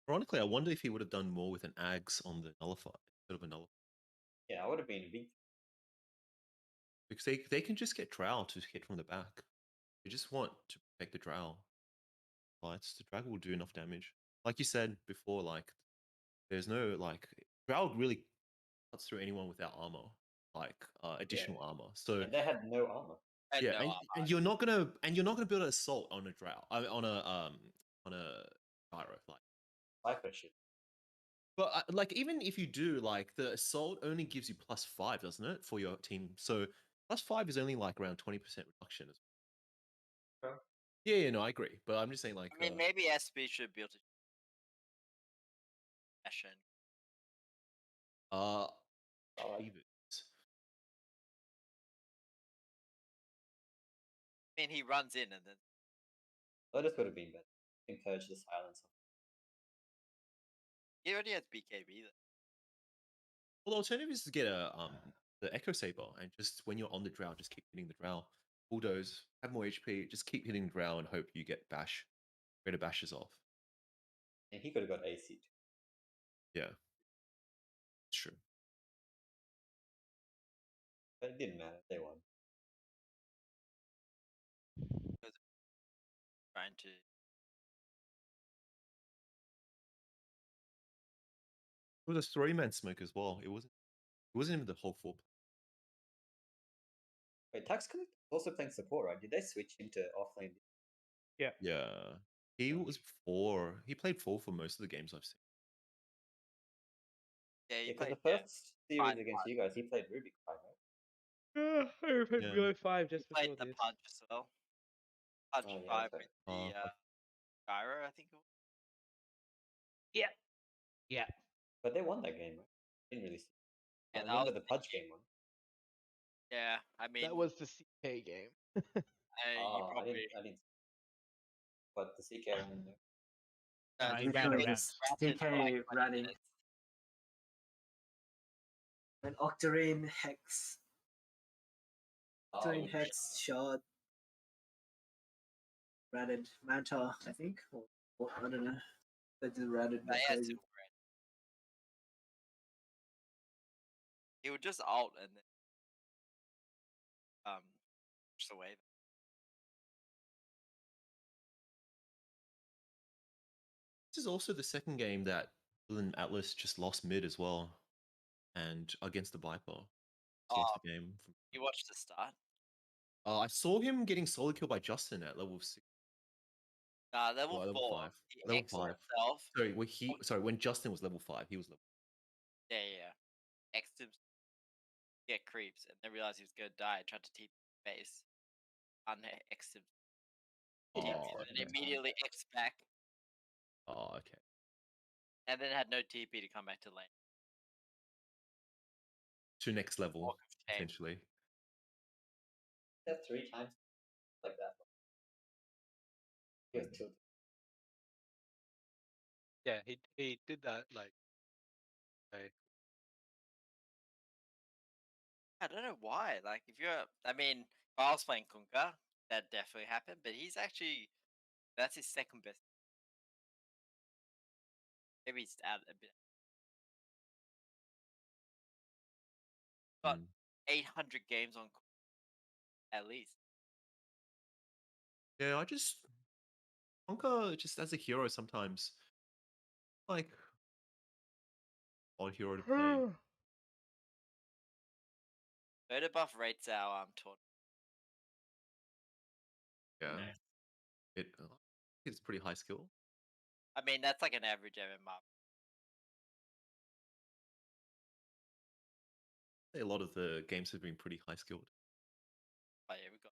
Ironically, I wonder if he would have done more with an Ags on the Nullify instead of a Nullify. Yeah, I would have been a big. Because they can just get Drow to hit from the back. They just want to protect the Drow. Lights. The Drag will do enough damage. Like you said before, like there's no like Drow really cuts through anyone without armor, like additional armor. So And they had no armor. And yeah, no, and you're not gonna build an assault on a Drow on a gyro like. Cypher shit. But like even if you do, like the assault only gives you +5, doesn't it, for your team? So +5 is only like around 20% reduction. Okay. Yeah, no, I agree. But I'm just saying, like, I mean, maybe SB should build a fashion. leave it. I mean, he runs in and then Lotus would have been better. Encourage the silence. he already has BKB. Well, the alternative is to get the Echo Saber and just when you're on the Drow, just keep hitting the Drow. Bulldoze, have more HP, just keep hitting the Drow and hope you get bash. Greater bashes off. And he could have got AC too. Yeah. It's true. But it didn't matter. They won. Trying to. It was a 3-man smoke as well. It wasn't even the whole 4. Wait, Tax was also playing support, right? Did they switch him to offlane? Yeah. Yeah. He was 4. He played 4 for most of the games I've seen. Yeah, he Because played the first series Fine, against you guys, he played Rubik 5, right? I played Yeah. Milo 5 just he played before the this. punch as well. Punch Oh, yeah, 5 that's with the gyro, I think it was. Yeah. Yeah. But they won that game, right? Didn't really see. Yeah, I that remember was the Pudge game one. Yeah, I mean, That was the CK game. you I probably. didn't. But the CK one. He ran Ratted around. for TK like 20 running. minutes. An Octarine Hex. Octarine Oh, Hex shot. Ratted Manta, I think. Or I don't know. They did ratted But yeah, crazy. super red. He would just alt and then push the wave. This is also the second game that WilliamAtlas just lost mid as well. And against the Viper. Lost the game. You watched the start? I saw him getting solo kill by Justin at level 6. Nah, level 4. Level 5. He Level X'd 5. himself. When Justin was level 5, he was level. Yeah. X'd him. Get creeps, and then realized he was gonna die. Tried to TP base. X'd him. And immediately X back. Oh, okay. And then had no TP to come back to lane. To next level, Walk of shame. essentially. That 3 times like that. He was tilted. Yeah, he did that like. I don't know why. Like, if I mean, if I was playing Kunka, that definitely happened. But that's his second best. Maybe he's out a bit. Got 800 games on at least. Yeah, Honka just as a hero sometimes, like, odd hero to play. Murder buff rates our taunt. Yeah, it's pretty high skill. I mean, that's like an average MMR. A lot of the games have been pretty high skilled. Oh yeah, we got.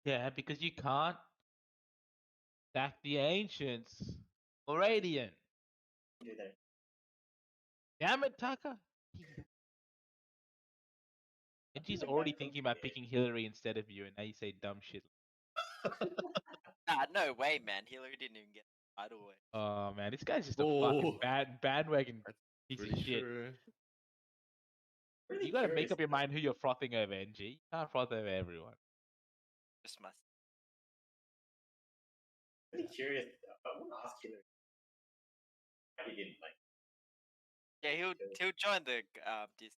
Yeah, because you can't stack the ancients or Radiant. Do that. Damn it, Tucker. And she's already thinking about picking Hillary instead of you, and now you say dumb shit. No way, man. Hillary didn't even get the title away. Oh man, this guy's just a fucking bandwagon piece of shit. True. Really You gotta make curious up your about- mind who you're frothing over, NG. You can't froth over everyone. Just must. Really curious. I want to ask Hillary. Why he didn't like. Yeah, he'll join the Discord.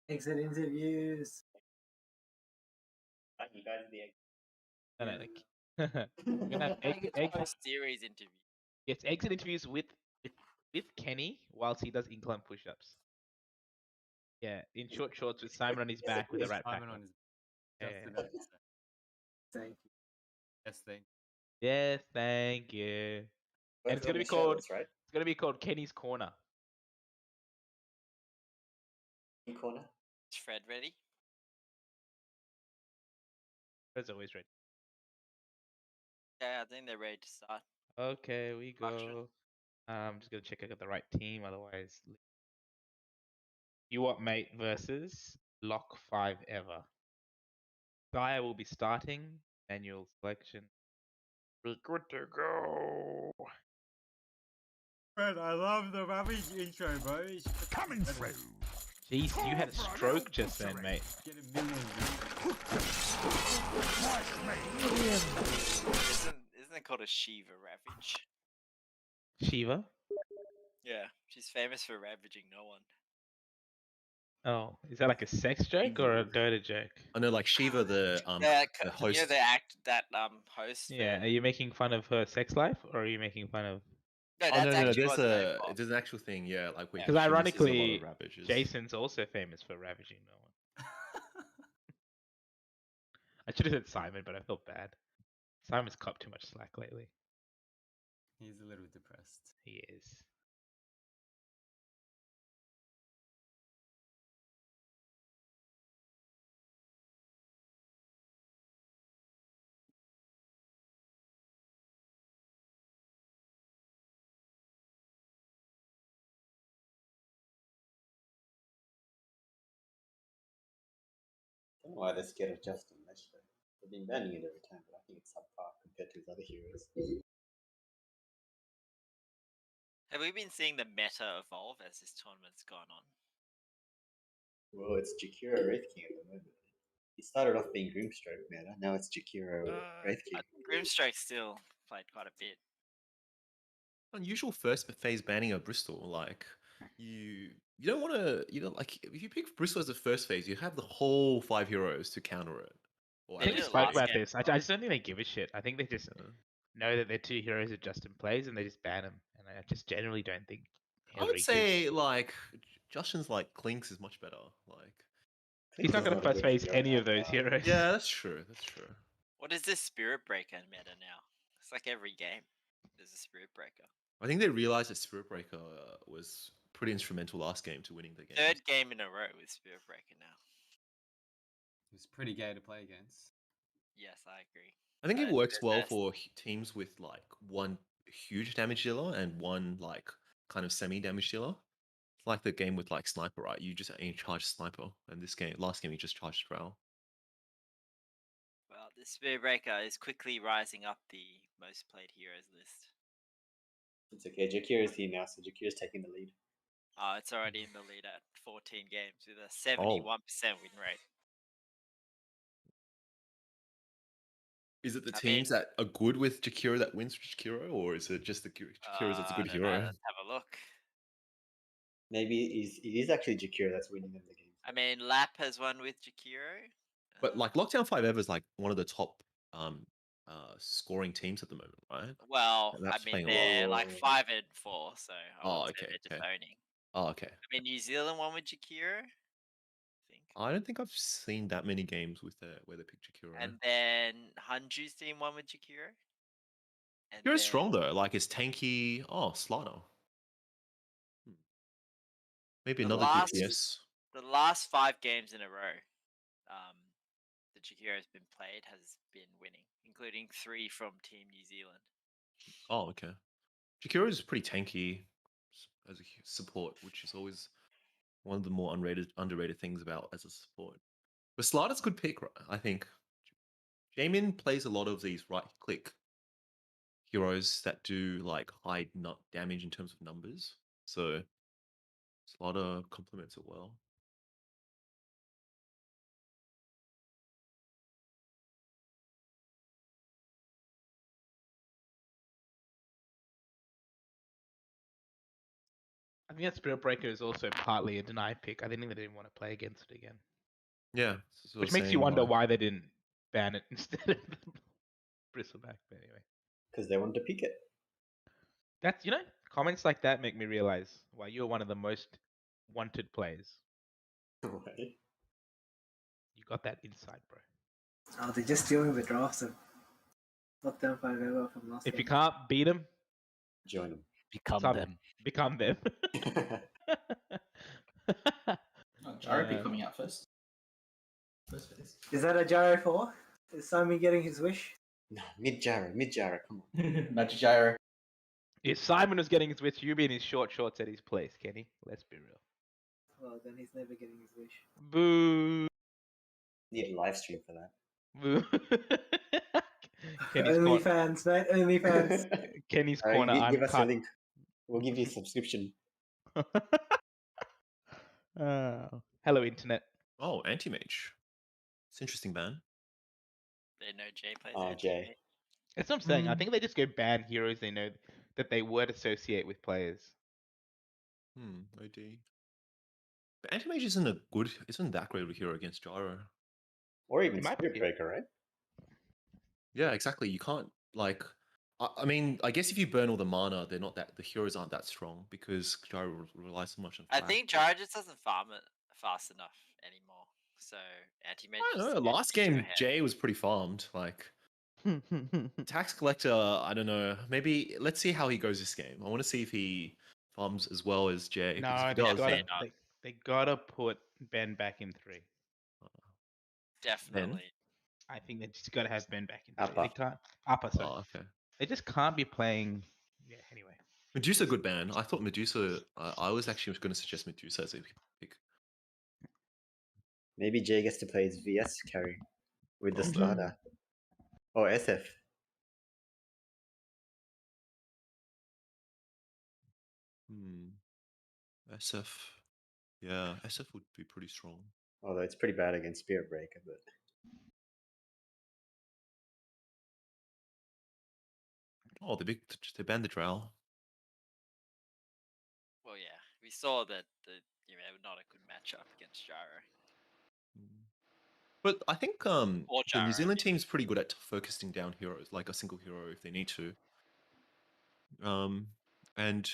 Exit interviews. Like you guys the egg. No, no, Yeah. like, we're gonna have exit Series interview. Yes, exit interviews with Kenny whilst he does incline push-ups. Yeah, in short shorts with Simon on his back with a rat pack. Simon on his Yeah. just about to say. Thank you. Yes, thank Yes, thank you. And it's Both gonna be almost called. shirtless, right? It's gonna be called Kenny's Corner. In corner. Is Fred ready? As always, ready. Yeah, I think they're ready to start. Okay, we Action. go. I'm just gonna check I got the right team. Otherwise, you what, mate? Versus Lock5eva. Gaia will be starting. Manual selection. We're good to go. Fred, I love the Ravage intro, bro. It's Coming through. Jeez, you had a stroke just then, mate. Get a million views. Isn't it called a Shiva Ravage? Shiva? Yeah, she's famous for ravaging no one. Oh, is that like a sex joke or a Dota joke? I know, like Shiva, the You host. know that host. Yeah, for- are you making fun of her sex life or are you making fun of? No, Oh that's no, actually what they're for. there's an actual thing, yeah, like where Yeah. he Because misses a lot ironically, of ravages. Jason's also famous for ravaging no one. I should have said Simon, but I felt bad. Simon's copped too much slack lately. He's a little depressed. He is. I don't know why they're scared of Justin Mesh though. They've been banning it every time, but I think it's subpar compared to his other heroes. Have we been seeing the meta evolve as this tournament's gone on? Well, it's Jakiro Wraith King at the moment. He started off being Grimstroke meta, now it's Jakiro Wraith King. Grimstrike still played quite a bit. Unusual first phase banning of Bristol. Like you don't want to, like if you pick Bristol as the first phase, you have the whole 5 heroes to counter it. Or I They think we did it spoke last about game this. I just don't think they give a shit. I think they just know that their two heroes are Justin plays and they just ban them. And I just generally don't think. I would Hillary say gives... like Justin's like Clinks is much better. Like he's not going to first phase any of those heroes. yeah, that's true. That's true. What is this Spirit Breaker meta now? It's like every game there's a Spirit Breaker. I think they realized that Spirit Breaker was pretty instrumental last game to winning the game. Third game in a row with Spirit Breaker now. It's pretty gay to play against. Yes, I agree. I think it It's works the well best. for teams with like one huge damage dealer and one like kind of semi damage dealer. It's like the game with like Sniper, right? You just only charge Sniper, and last game, you just charged Drow. Well, the Spirit Breaker is quickly rising up the most played heroes list. It's okay, Jakiro's here now, so Jakiro's taking the lead. It's already in the lead at 14 games with a 71% win rate. Is it the I teams mean- that are good with Jakiro that wins Jakiro, or is it just the Jakiro's that's a good I don't know, hero? let's have a look. Maybe it is actually Jakiro that's winning them the game. I mean, Lap has won with Jakiro. But like Lockdown5eva is like one of the top scoring teams at the moment, right? Well, And I that's mean, playing a lot. they're like Oh. 5 and 4, so I Oh, would say okay, they're just owning. Oh, okay. I mean, New Zealand won with Jakiro, I think. I don't think I've seen that many games with where they pick Jakiro. And then Hanju's team won with Jakiro. And Jakiro's then- strong though. Like it's tanky. Oh, Slaughter. Maybe The another last- DPS. The last 5 games in a row that Jakiro has been played has been winning, including 3 from Team New Zealand. Oh, okay. Jakiro is pretty tanky as a support, which is always one of the more underrated things about as a support. But Slaughter's a good pick, right? I think. Jamin plays a lot of these right-click heroes that do like high damage in terms of numbers. So Slaughter complements it well. I think that Spirit Breaker is also partly a deny pick. I think they didn't want to play against it again. Yeah. So Which makes you saying, wonder like, why they didn't ban it instead of the Bristleback. But anyway, Because they wanted to pick it. that's comments like that make me realize why you're one of the most wanted players. Right. You got that insight, bro. Oh, they're just doing the drafts of Lockdown5eva from last If you game. can't beat them, Join them. Become Some- them. become them. Oh, Gyro be Uh, coming out first. First phase. Is that a Gyro 4? Is Simon getting his wish? No, mid Gyro, come on. Magic Gyro. If Simon was getting his wish, you'd be in his short shorts at his place, Kenny. Let's be real. Well, then he's never getting his wish. Boo. Need a live stream for that. Boo. Kenny's Only corner. fans, mate. Only fans. Kenny's Alright, corner give us a uncut. link. We'll give you a subscription. Hello, internet. oh, anti-mage. It's interesting, ban. They know Jay plays Oh, anti Jay. That's what I'm saying. I think they just go ban heroes they know that they would associate with players. OD. But anti-mage isn't that great of a hero against Gyro. Or even It might Spirit be. Breaker, right? Yeah, exactly. You can't like. I mean, I guess if you burn all the mana, the heroes aren't that strong because Gyro relies so much on. I flash. think Gyro just doesn't farm it fast enough anymore. So anti-mage. I don't just know. gets Last you game, ahead. Jay was pretty farmed. Like tax collector, I don't know. Maybe let's see how he goes this game. I want to see if he farms as well as Jay. 'cause No, if they he does, gotta, then- not. they gotta put Ben back in 3. Definitely. I think they just gotta have Ben back in 3. Appa. They can't. Appa, sorry. Oh, okay. They just can't be playing. Yeah. Anyway. Medusa, good ban. I thought Medusa. I was actually going to suggest Medusa as a pick. Maybe Jay gets to play his VS carry with the Oh. starter. Or SF. SF. Yeah, SF would be pretty strong. Although it's pretty bad against Spirit Breaker, but Oh, they banned the Drow. Well, yeah, we saw that not a good matchup against Gyro. But I think Or the Gyro, New I Zealand mean. team's pretty good at focusing down heroes, like a single hero if they need to. And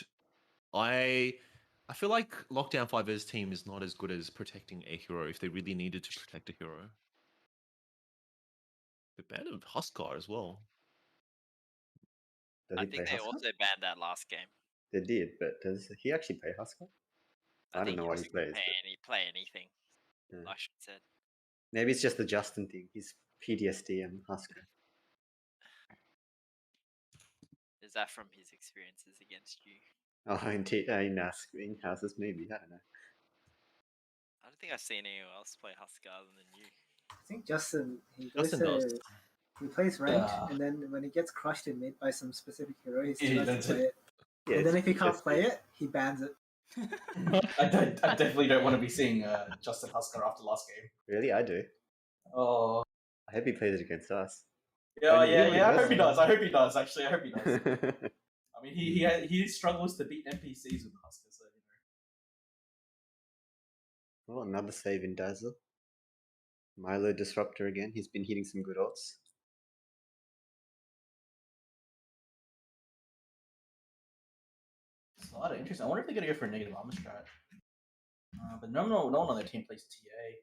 I feel like Lockdown5eva's team is not as good as protecting a hero if they really needed to protect a hero. They banned a Huskar as well. does I he play think they Husker? also banned that last game. They did, but does he actually play Husker? I don't think know what he also plays. can play anything. Yeah. I should said. Maybe it's just the Justin thing. He's PTSD and Husker. Is that from his experiences against you? Oh, in houses, maybe. I don't know. I don't think I've seen anyone else play Husker other than you. I think Justin, he goes Justin does. to. He plays ranked, Yeah. and then when he gets crushed in mid by some specific hero, he He tries to does play it. it. Yeah, And then it's if he can't PTSD. play it, he bans it. I definitely don't want to be seeing Justin Husker after last game. Really, I do. Oh. I hope he plays it against us. Yeah, But yeah, really yeah. I does. hope he does. I hope he does. Actually, I hope he does. I mean, he struggles to beat NPCs with Husker, so Well, another save in Dazzle. Milo Disruptor again. He's been hitting some good odds. it's a lot of interesting. I wonder if they're gonna go for a negative armor strat. But no one on their team plays TA.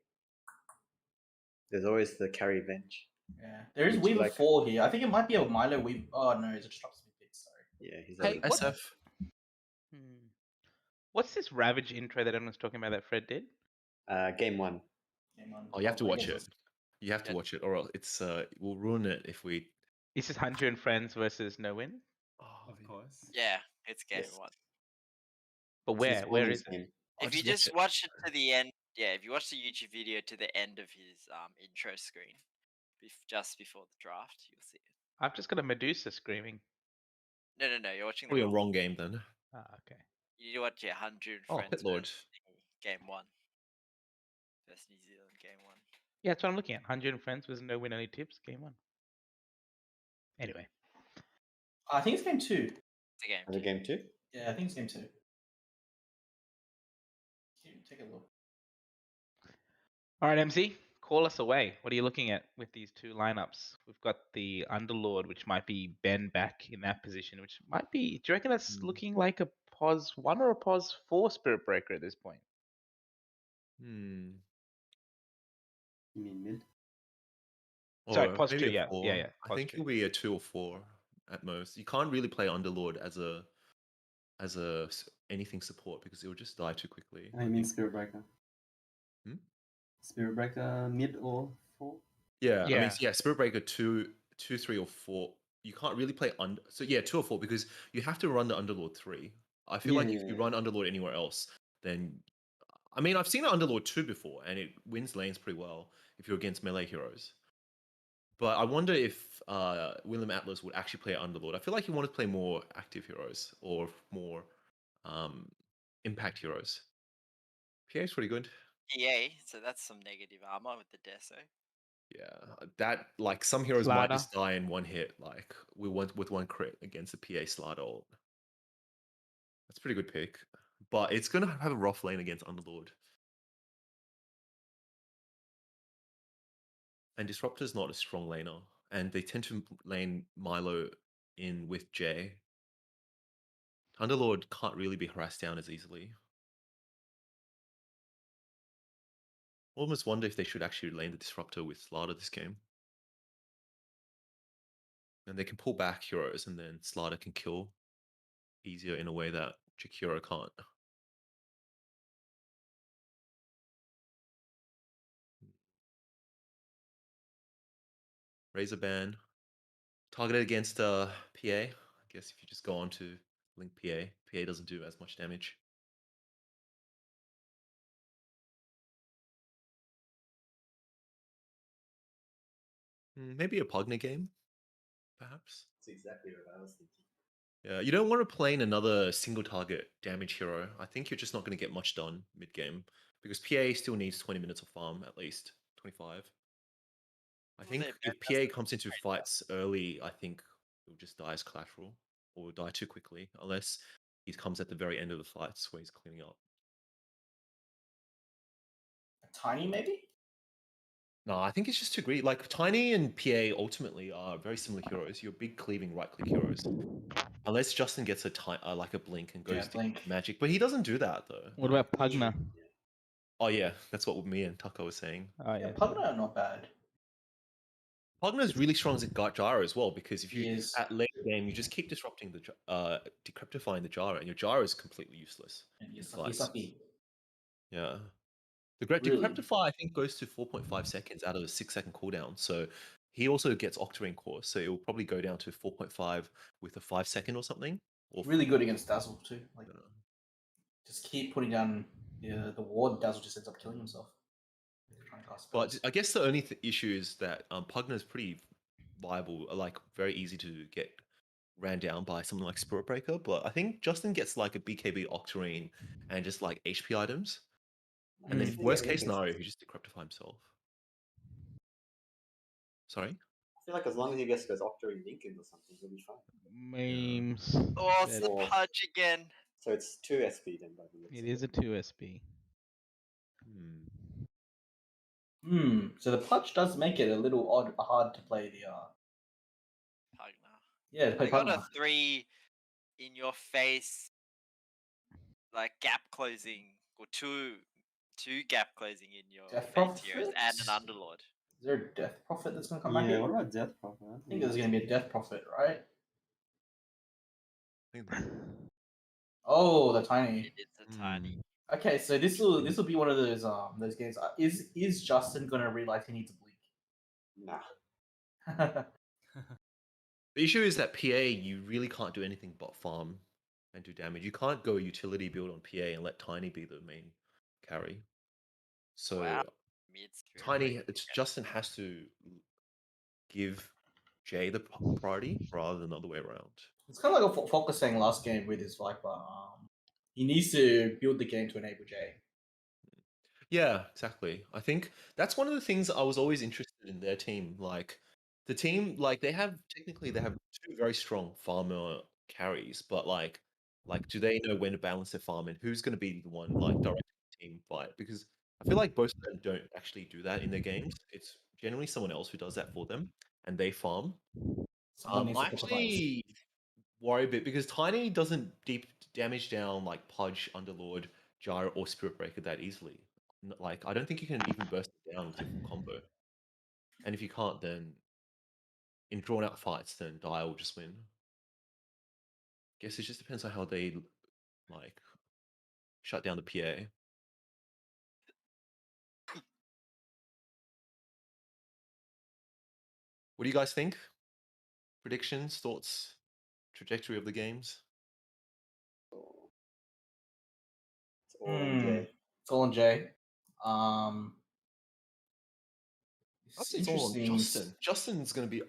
There's always the carry bench. Yeah, there is Which, Weaver like- 4 here. I think it might be a Milo Weaver. Oh no, it's a Tups pick. Sorry. Yeah, he's Hey, over what- there. SF. What's this Ravage intro that everyone's talking about that Fred did? Game 1. Game on. Oh, you have to I watch guess it. it's- You have to Yeah. watch it, or else it's we'll ruin it if we. This is Hunter and Friends versus No Win. Oh, Of course. Yeah, it's game Yes. 1. But It's where? this Where morning's is it? game. I'll If you just just watch it to the end, if you watch the YouTube video to the end of his intro screen, just before the draft, you'll see it. I've just got a Medusa screaming. No, you're watching the probably a wrong. wrong game then. Ah, okay. You need to watch 100 Oh, Friends Pit Lord. versus game 1. Versus New Zealand game 1. Yeah, that's what I'm looking at. 100 and Friends was No Win Any Tips, game 1. Anyway. I think it's game 2. It's a game. Another game 2? Yeah, I think it's game 2. Take a look. All right, MC, call us away. What are you looking at with these two lineups? We've got the Underlord, which might be Ben back in that position, which might be. Do you reckon that's looking like a pause 1 or a pause 4 Spirit Breaker at this point? Hmm. You mean mid? Sorry, Or pause maybe 2. a Yeah, 4. yeah, yeah. I Pause think 2. it'll be a 2 or 4 at most. You can't really play Underlord as anything support because it will just die too quickly. I mean Spirit Breaker. Hmm? Spirit Breaker mid or 4? Yeah, I mean, Yeah. Spirit Breaker 2, 3, or 4. You can't really play so yeah, 2 or 4 because you have to run the Underlord 3. I feel like if you run Underlord anywhere else, then I mean, I've seen an Underlord 2 before, and it wins lanes pretty well if you're against melee heroes. But I wonder if WilliamAtlas would actually play Underlord. I feel like he wanted to play more active heroes or more impact heroes. PA is pretty good. PA, so that's some negative armor with the Deso. Yeah, that like some heroes might Slider. just die in one hit, like with one crit against a PA Slider ult. That's a pretty good pick, but it's gonna have a rough lane against Underlord. And Disruptor's not a strong laner, and they tend to lane Milo in with Jay. Underlord can't really be harassed down as easily. Almost wonder if they should actually lane the Disruptor with Slider this game. And they can pull back heroes, and then Slider can kill easier in a way that Jakiro can't. Razor Ban. Targeted against PA. I guess if you just go on to link PA doesn't do as much damage. Maybe a Pugna game, perhaps. That's exactly what I was thinking. Yeah, you don't want to play in another single target damage hero. I think you're just not going to get much done mid game because PA still needs 20 minutes of farm at least, 25. I think if PA comes into fights early, I think he'll just die as collateral or die too quickly unless he comes at the very end of the fights where he's cleaning up. Tiny, maybe? No, I think it's just too greedy. Like Tiny and PA ultimately are very similar heroes. You're big cleaving right click heroes. Unless Justin gets like a blink and goes to blink. magic, but he doesn't do that though. What Like, about Pugna? oh yeah, that's what me and Tucker was saying. Oh, Yeah, yeah. Pugna are not bad. Pugna's really strong as a Gyro as well because if He you is. at late game you just keep disrupting the decryptifying the Gyro and your Gyro is completely useless. And in he's fights. sucky. Yeah. The Really? Decryptify I think goes to 4.5 seconds out of a 6-second cooldown. So he also gets Octarine Core, so it will probably go down to 4.5 with a 5-second or something. Or Really good against Dazzle too. Like, I don't know. just keep putting down the ward. Dazzle just ends up killing himself. Trying to cast But spells. I guess the only issue is that Pugna is pretty viable, like very easy to get ran down by something like Spirit Breaker. But I think Justin gets like a BKB Octarine and just like HP items. And then Mm. worst case scenario, he just decryptify himself. Sorry? I feel like as long as he gets those Octarine Lincoln or something, he'll be fine. Memes. Oh, it's the Or- punch again. So it's 2 SP then by the looks It of is a 2 SP. So the punch does make it a little hard to play the Pugna. Yeah, to play I got a Pugna. 3 in your face, like gap closing, or two gap closing in your Death face heroes and an Prophets? Underlord. Is there a Death Prophet that's going to come Yeah, back here? what about Death Prophet? I think there's going to be a Death Prophet, right? Oh, the tiny. It is a tiny. Okay, so this will be one of those games. Is Justin going to realize he needs a blink? Nah. The issue is that PA, you really can't do anything but farm and do damage. You can't go utility build on PA and let Tiny be the main carry. So Wow. Tiny, Justin has to give Jay the priority rather than the other way around. It's kind of like what Falk was saying last game with his Viper. He needs to build the game to enable Jay. Yeah, exactly. I think that's one of the things I was always interested in their team. Like the team, like they have 2 very strong farmer carries, but like do they know when to balance their farm and who's going to be the one like directing the team fight because I feel like both of them don't actually do that in their games. It's generally someone else who does that for them, and they farm. Someone needs I to pick the fights. actually worry a bit because Tiny doesn't deep damage down like Pudge, Underlord, Gyro, or Spirit Breaker that easily. Like I don't think you can even burst it down with your full combo. And if you can't, then in drawn out fights, then Dire will just win. Guess it just depends on how they like shut down the PA. What do you guys think? Predictions, thoughts, trajectory of the games? It's all on Jay. It's all on Jay. I'd It's say it's all on interesting. Justin. Justin's going to be.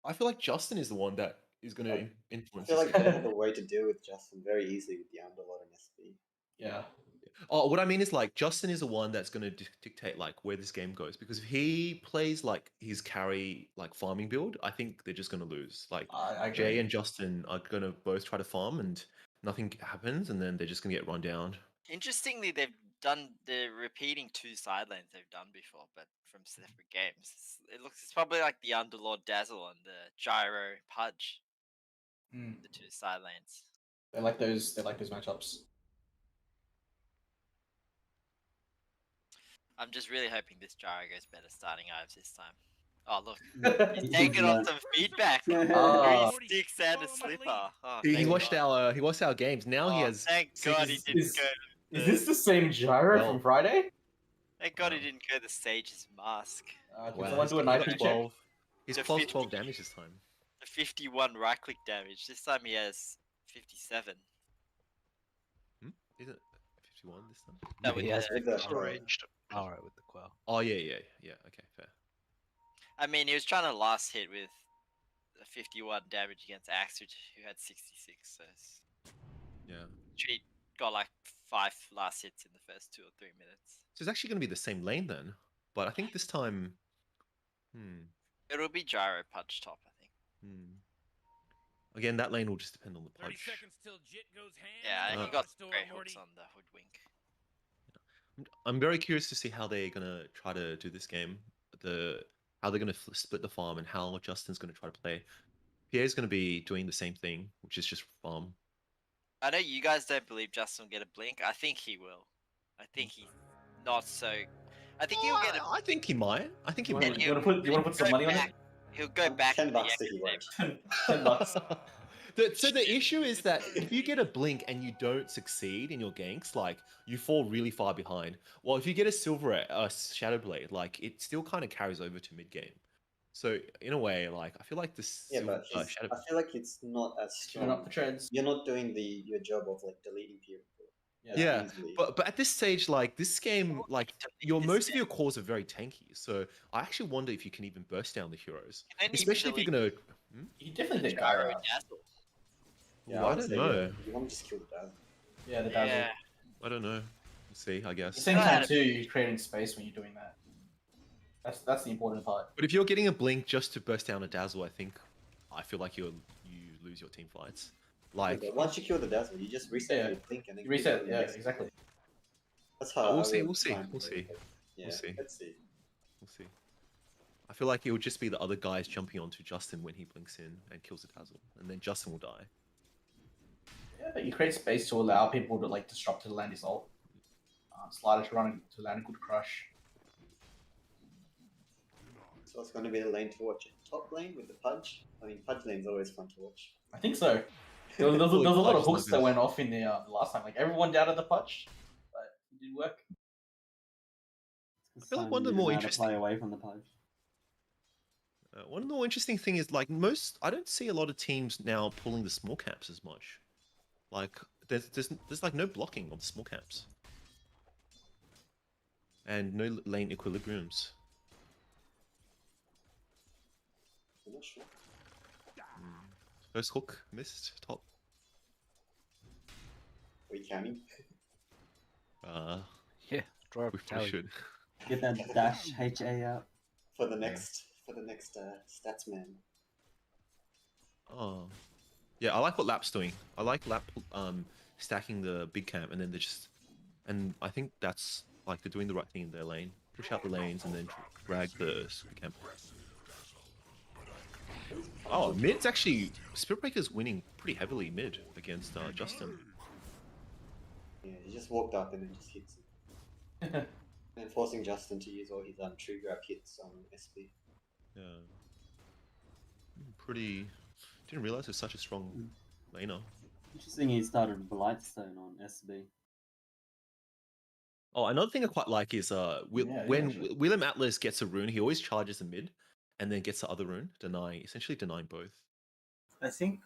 I feel like Justin is the one that is going to I influence. feel this like game. they have a way to deal with Justin very easily with the Underlord and SB. Yeah. Oh, what I mean is like Justin is the one that's going to dictate like where this game goes because if he plays like his carry like farming build, I think they're just going to lose. Like I agree. Jay and Justin are going to both try to farm and nothing happens, and then they're just going to get run down. Interestingly, they're repeating 2 side lanes they've done before, but from separate games. It's probably like the Underlord Dazzle and the Gyro Pudge, Mm. the 2 side lanes. They like those matchups. I'm just really hoping this Gyro goes better starting Ives this time. Oh look, he's He's taking on not. some feedback. Ah. 3 sticks and a slipper. Oh, He thank watched God. our games. Now he Oh, has. thank God he Sage's- didn't Is- go. Is this the same Gyro Well. from Friday? Thank God he Wow. didn't go the Sage's mask. Can Wow, someone he's do a got knife check? 12. He's The plus 50 12 damage this time. The 51 right click damage. This time he has 57. Is it 51 this time? No, No, with he has the With the full Quell. ranged power with the Quell. Oh yeah. Okay, fair. I mean, he was trying to last hit with a 51 damage against Axe, who had 66. So Yeah. she got like 5 last hits in the first 2 or 3 minutes. So it's actually going to be the same lane then, but I think this time. It'll be Gyro Punch top, I think. Again, that lane will just depend on the 30 punch. seconds till Jit goes ham. Yeah, he Ah. got some great hooks on the Hoodwink. I'm very curious to see how they're gonna try to do this game. How they're gonna split the farm and how Justin's gonna try to play. Pierre's gonna be doing the same thing, which is just farm. I know you guys don't believe Justin will get a blink. I think he will. I think he's not so. I think he'll get a. I think he might. I think he You might. want to put some money on it? He'll go back. $10 to the that he X-Game. won't. $10. So the issue is that if you get a blink and you don't succeed in your ganks, like you fall really far behind. Well, if you get a shadow blade, like it still kind of carries over to mid game. So in a way, like I feel like this. Yeah, but I feel like it's not as Turn up strong. the treads. You're not doing your job of like deleting people. Yeah, easily. but at this stage, like this game, like most of your cores are very tanky. So I actually wonder if you can even burst down the heroes, especially if you're gonna. You definitely did Gyro Gyro. Dazzle. Yeah, Well, I would don't say, know. yeah, you want to just kill the Dazzle. Yeah, the Dazzle. Yeah. I don't know. We'll see, I At guess. the same time, too, you're creating space when you're doing that. That's the important part. But if you're getting a blink just to burst down a dazzle, I feel like you lose your team fights. Like Yeah, but once you kill the Dazzle, you just reset your blink and then You reset, keep yeah, going next. exactly. That's how we'll I see. would We'll see. try and We'll play see. it. Yeah, We'll see. let's see. We'll see. I feel like it would just be the other guys jumping onto Justin when he blinks in and kills the dazzle, and then Justin will die. Yeah, but you create space to allow people to like disrupt to land his ult. Slider to run to land a good crush. So it's going to be the lane to watch. Top lane with the Pudge. I mean, Pudge lane's always fun to watch. I think so. There was a lot of hooks that went off in the last time. Like everyone doubted the Pudge, but it did work. I feel like one of the more interesting. Play away from the Pudge. One of the more interesting thing is like I don't see a lot of teams now pulling the small caps as much. Like there's like no blocking of the small caps. And no lane equilibriums. I'm not sure. First hook missed top. Are we counting? Yeah, draw a We battalion. should. Get that dash HA out. For the next stats man. Oh, yeah. I like what Lap's doing. I like Lap stacking the big camp, and then they're just And I think that's like they're doing the right thing in their lane. Push out the lanes and then drag the camp. Oh, mid's actually Spirit Breaker's winning pretty heavily mid against Justin. Yeah, he just walked up and then just hits him. And forcing Justin to use all his tree grab hits on SB. Yeah. Pretty. Didn't realize it's such a strong laner. Interesting he started Blightstone on SB. Oh, another thing I quite like is when actually. WilliamAtlas gets a rune, he always charges the mid and then gets the other rune, essentially denying both. I think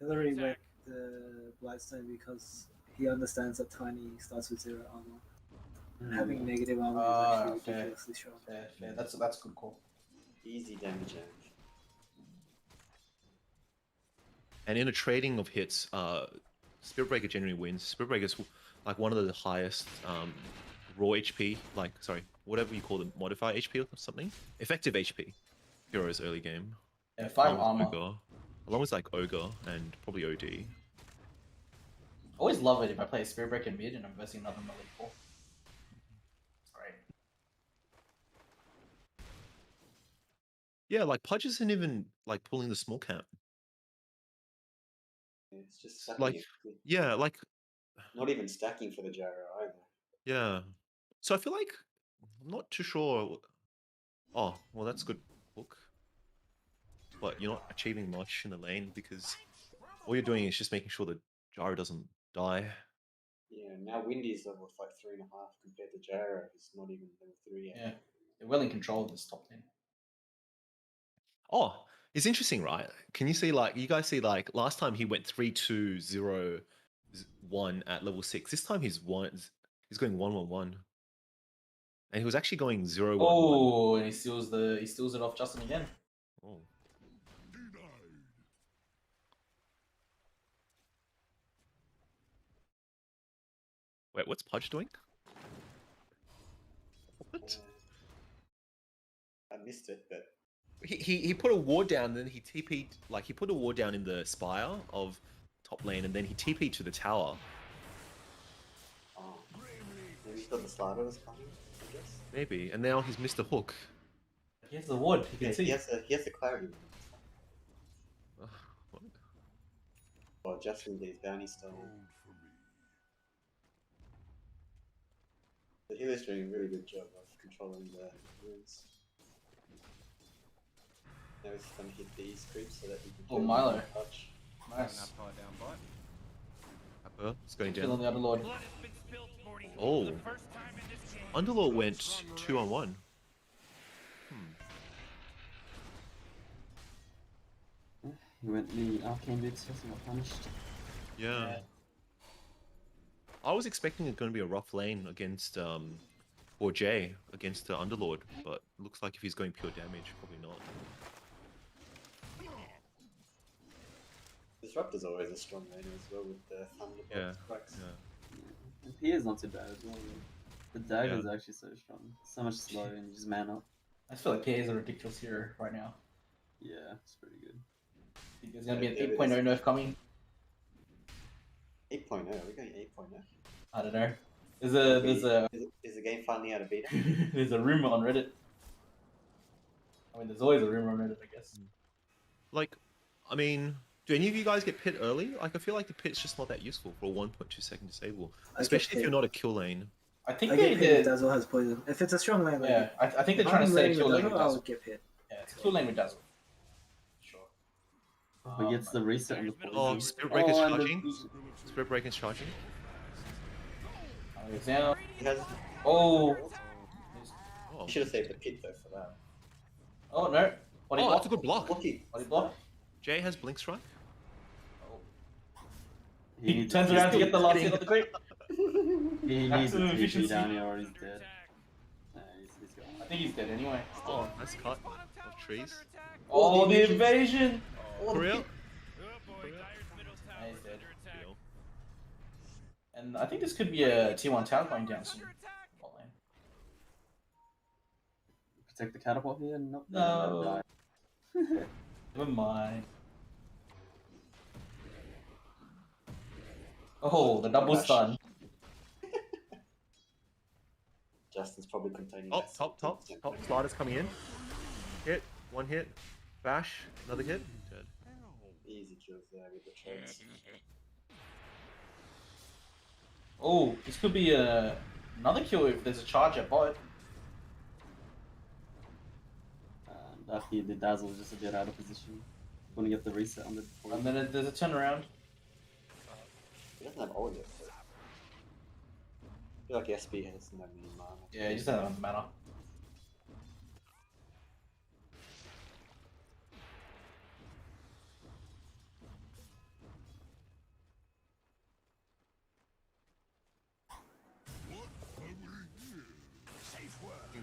Hillary went the Blightstone because he understands that Tiny starts with 0 armor. And having negative armor is actually fair. ridiculously strong. Fair. That's a good call. Easy damage. And in a trading of hits, Spirit Breaker generally wins. Spirit Breaker's like one of the highest raw HP, whatever you call them, modifier HP or something. Effective HP. Heroes early game. Yeah, 5 armor. Ogre, along with like Ogre and probably OD. Always love it if I play a Spirit Breaker mid and I'm versing another melee 4. It's great. Yeah, like Pudge isn't even like pulling the small camp. Yeah, it's just sucking Like, it. yeah, like Not even stacking for the gyro either. yeah. So I feel like I'm not too sure. Oh, well, that's good hook. But you're not achieving much in the lane because all you're doing is just making sure the gyro doesn't die. Yeah, now Windy's level 3.5 compared to gyro, who's not even level 3 yet. Yeah, they're well in control of this top lane. Oh, it's interesting, right? Can you see you guys see last time he went 3-2-0-1 at level 6. This time he's going 1-1-1. And he was actually going 0-1-1. Oh, and he steals it off Justin again. Oh. Wait, what's Pudge doing? What? I missed it, but He put a ward down, and then he TP'd, he put a ward down in the spire of top lane, and then he TP'd to the tower. maybe he thought the slider was coming, I guess. Maybe, and now he's missed a hook. He has the wood. You can see. He has the clarity. What? Well, Justin gets bounty stone. The healer's doing a really good job of controlling the runes. Now he's going to hit these creeps so that he can Oh, Milo. touch. Nice. Appa is going Killing down. the Underlord. Oh. Underlord went 2-on-1. He went the arcane boots, so he got punished. Yeah. I was expecting it going to be a rough lane against or Jay against the Underlord, but looks like if he's going pure damage, probably not. Disruptor's always a strong laner as well with the Thunderbolt spikes. And Pierre's not too bad as well. The dagger's actually so strong. So much slow and just man up. I just feel like PA is a ridiculous hero right now. Yeah, it's pretty good. I think there's going to be an 8.0 nerf coming. 8.0, we're going 8.0. I don't know. Is the game finally out of beta? There's a rumor on Reddit. I mean, there's always a rumor on Reddit, I guess. I mean, do any of you guys get pit early? I feel like the pit's just not that useful for a 1.2 second disable, especially if you're not a kill lane. I think I they get pit if did. Dazzle has poison. If it's a strong lane, Yeah, I think they're trying to say kill lane with I Dazzle. would get pit. Yeah, it's kill lane with Dazzle. Sure. But gets the reset on the poison. Oh, Spirit Breaker's and charging. Spirit Breaker's charging. Down. He has. Oh. Oh, He should have saved the pit though for that. Oh no. What did he that's block? a good block. Lucky. What did he block? Jay has Blink Strike. He turns around to get the last hit of the creep. He needs Maximum to be efficiency. down here or he's dead. Nah, he's gone. I think he's dead anyway. Oh, nice cut of trees. Oh, the invasion! Korea. Nah, he's dead. And I think this could be a T1 tower going down soon. Protect the catapult here? Nope. No. Never mind. Oh, the double stun. Justin's probably containing. Oh, that top, 10%. sliders coming in. Hit, one hit, bash, another hit, dead. Easy kills there with the trades. Oh, this could be another kill if there's a charge at bot. Lucky the Dazzle was just a bit out of position. Want to get the reset on the point. And then there's a turnaround. He doesn't have ult yet. So. I feel like SB has no mini mana. Yeah, he just doesn't have the mana.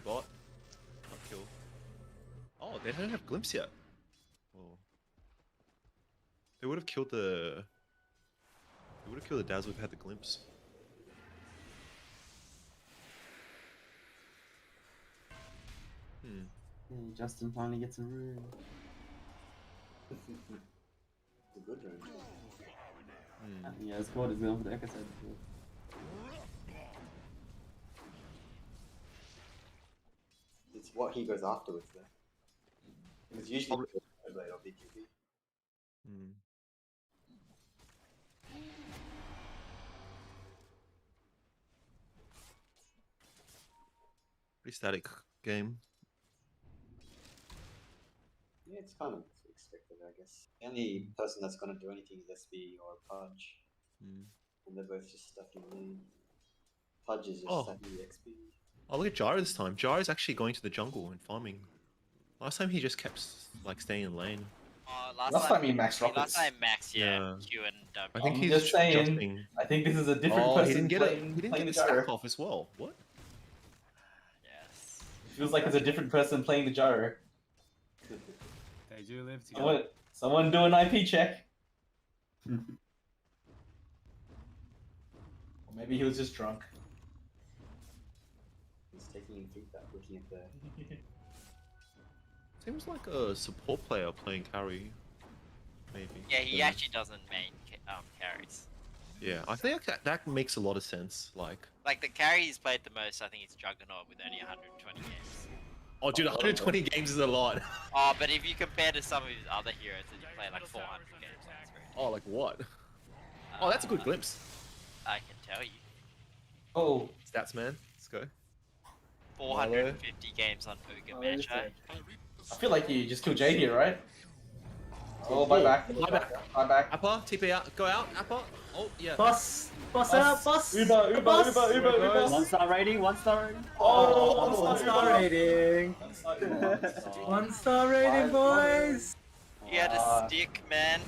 Bot. Not kill. Oh, they don't have glimpse yet. Oh. They would have killed the. They would have killed the Dazzle if they had the glimpse. Yeah, Justin finally gets a room. It's a good room. Yeah, his squad is going for the Echo side. It's what he goes afterwards though. It's usually Blade or BQB. Pretty static game. Yeah, it's kind of expected, I guess. The only person that's gonna do anything is SB or Pudge. And they're both just stuck in lane. Pudge is just stuck in the XP. Oh, look at Gyro this time. Gyro's actually going to the jungle and farming. Last time he just kept like staying in lane. Last time he maxed rockets. Last time Max, Q and W. I think I'm he's just saying. adjusting. I think this is a different Oh, person. he didn't get playing, he didn't playing get the the gyro. stack off as well. What? Yes. It feels like it's a different person playing the gyro. They do live together. Someone do an IP check. Or maybe he was just drunk. He's taking in feedback, looking at the. Seems like a support player playing carry. Maybe. Yeah, he actually doesn't main carries. Yeah, I think that makes a lot of sense. Like the carry he's played the most, I think it's Juggernaut with only 120 games. oh, dude, 120 games is a lot. Oh, but if you compare to some of his other heroes that you play like 400 games, that's very Oh, like what? Oh, that's a good glimpse. I can tell you. Oh, stats, man. Let's go. 450 games on Uga Magi. I feel like you just killed Jay here, right? Oh, bye back. Bye back. Appa, TP out. Go out, Appa. Oh, yeah. Boss out, boss. Uber. 1 star rating, 1 star rating. Oh, 1 star rating. 1 star rating, boys. You had a stick, man.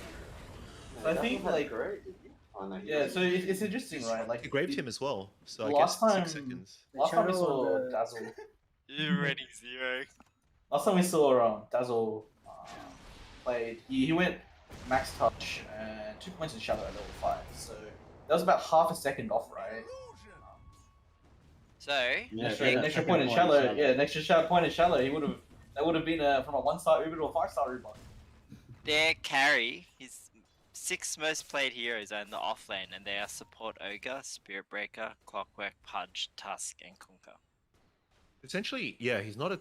I think like Oh, no, yeah, so it's interesting, right? Like He graved him as well. So I last guess time, 6 seconds. last time we channel saw on the- Dazzle. You're rating 0. Last time we saw Dazzle played, he went max touch and 2 points in shadow at level 5. So that was about half a second off, right? So, Yeah, An extra point in shallow. Yeah, an extra point in shallow. That would have been from a 1-star Uber to a 5-star Uber. their carry, his 6 most played heroes are in the offlane, and they are Support Ogre, Spirit Breaker, Clockwork, Pudge, Tusk, and Kunkka. Essentially, yeah, he's not a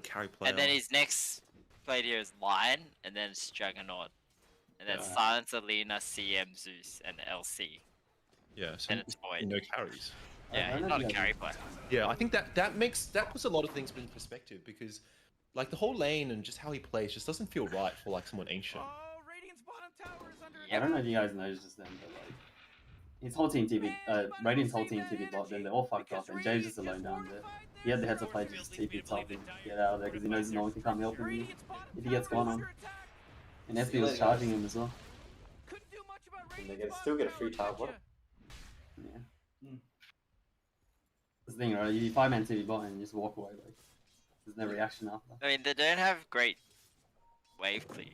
carry player. And then his next played hero is Lion, and then it's Juggernaut. And then Yeah. Silence, Alina, CM, Zeus, and LC. Yeah, so And it's Void. no carries. Yeah, he's not a carry player. Yeah, I think that puts a lot of things in perspective because, like, the whole lane and just how he plays just doesn't feel right for like someone ancient. I don't know if you guys noticed just then, but like his whole team TP, Radiant's whole team TP bot, then they're all fucked off, and James just alone down there. He had the heads up play to just TP top and get out of there because he knows no one can come help him if he gets gone on. And SB was charging him as well. And they still get a free tile bot. Yeah. That's the thing, right? You 5-man TP bot and you just walk away, like there's no reaction after. I mean, they don't have great wave clear.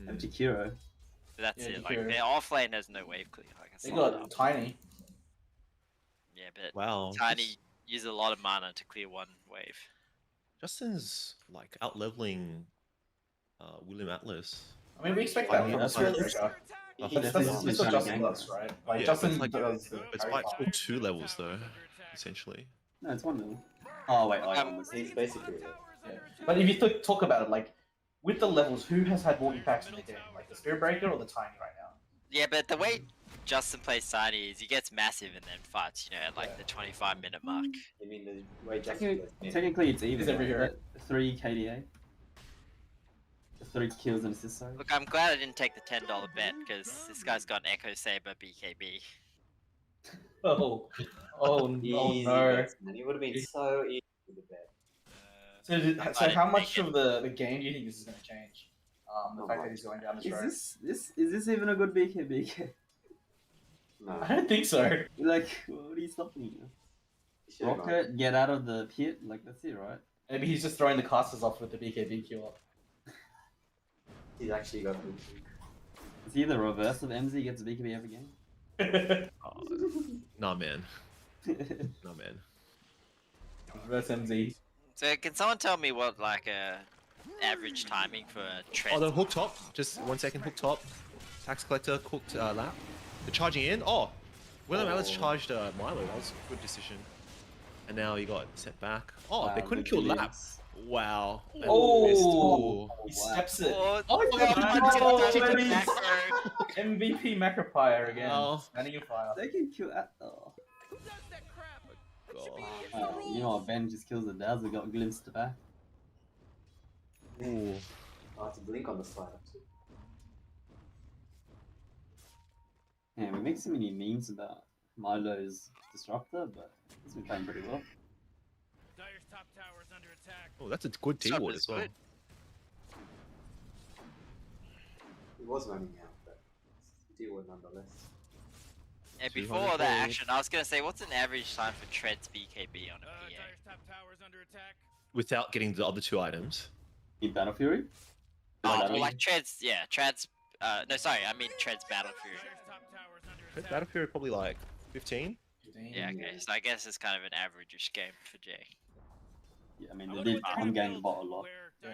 And Jakiro. But that's Yeah, it. Like, Jakiro. their offlane has no wave clear. I can They slow it got up. Tiny. Yeah, but Wow. Tiny uses a lot of mana to clear 1 wave. Justin's like out leveling WilliamAtlas. I mean, we expect that from That's Spirit really- Breaker. I That's think what Justin Justin gang. does, right? Like Yeah, Justin it's like does. it's like still 2 levels though, essentially. No, it's 1 level. Oh wait, He's basically Yeah. But if you talk about it, like with the levels, who has had more impacts in the game, like the Spirit Breaker or the Tiny right now? Yeah, but the way Justin plays Tiny is he gets massive and then fights, you know, at like the 25-minute mark. You mean the way Justin plays? Technically, it's even. He's every hero. 3 KDA. 3 kills and assists. Sorry. Look, I'm glad I didn't take the $10 bet because this guy's got an Echo Saber BKB. Oh, oh Easy no! bets, man. It would have been so easy to bet. So how much of the game do you think this is going to change? The fact that he's going down this road. Is this even a good BKB? No. I don't think so. Like, what are you stopping you? Rocket, get out of the pit. Like, that's it, right? Maybe he's just throwing the casters off with the BKB cure. He's actually got them. Is he the reverse of MZ gets a BKB every game? Nah, man. Nah, man. Reverse MZ. So can someone tell me what like a average timing for a trend? Oh, the hook top. Just 1 second. Hook top. Tax collector cooked lap. The charging in. Oh, WilliamAtlas charged Milo. That was a good decision. And now he got set back. Oh, they couldn't kill lap. Wow. And Oh, missed. he steps it. Oh, MVP Macropire again. Oh. Standing in fire. They can kill at oh. You know what, Ben just kills the Dazzle, got glimpsed back. Ooh. Oh, it's a blink on the side. Yeah, we make so many memes about Milo's disruptor, but he's been playing pretty well. Oh, that's a good D-ward as well. He was running out, but D-ward nonetheless. And before that action, I was gonna say, what's an average time for Tread's BKB on a PA? Without getting the other 2 items. In Battle Fury? Oh, like Tread's, yeah, Tread's. No, sorry, I mean Tread's Battle Fury. Battle Fury probably like 15. Yeah, okay, so I guess it's kind of an average-ish game for Jay. Yeah, I mean, they did come gang bot a lot. Yeah.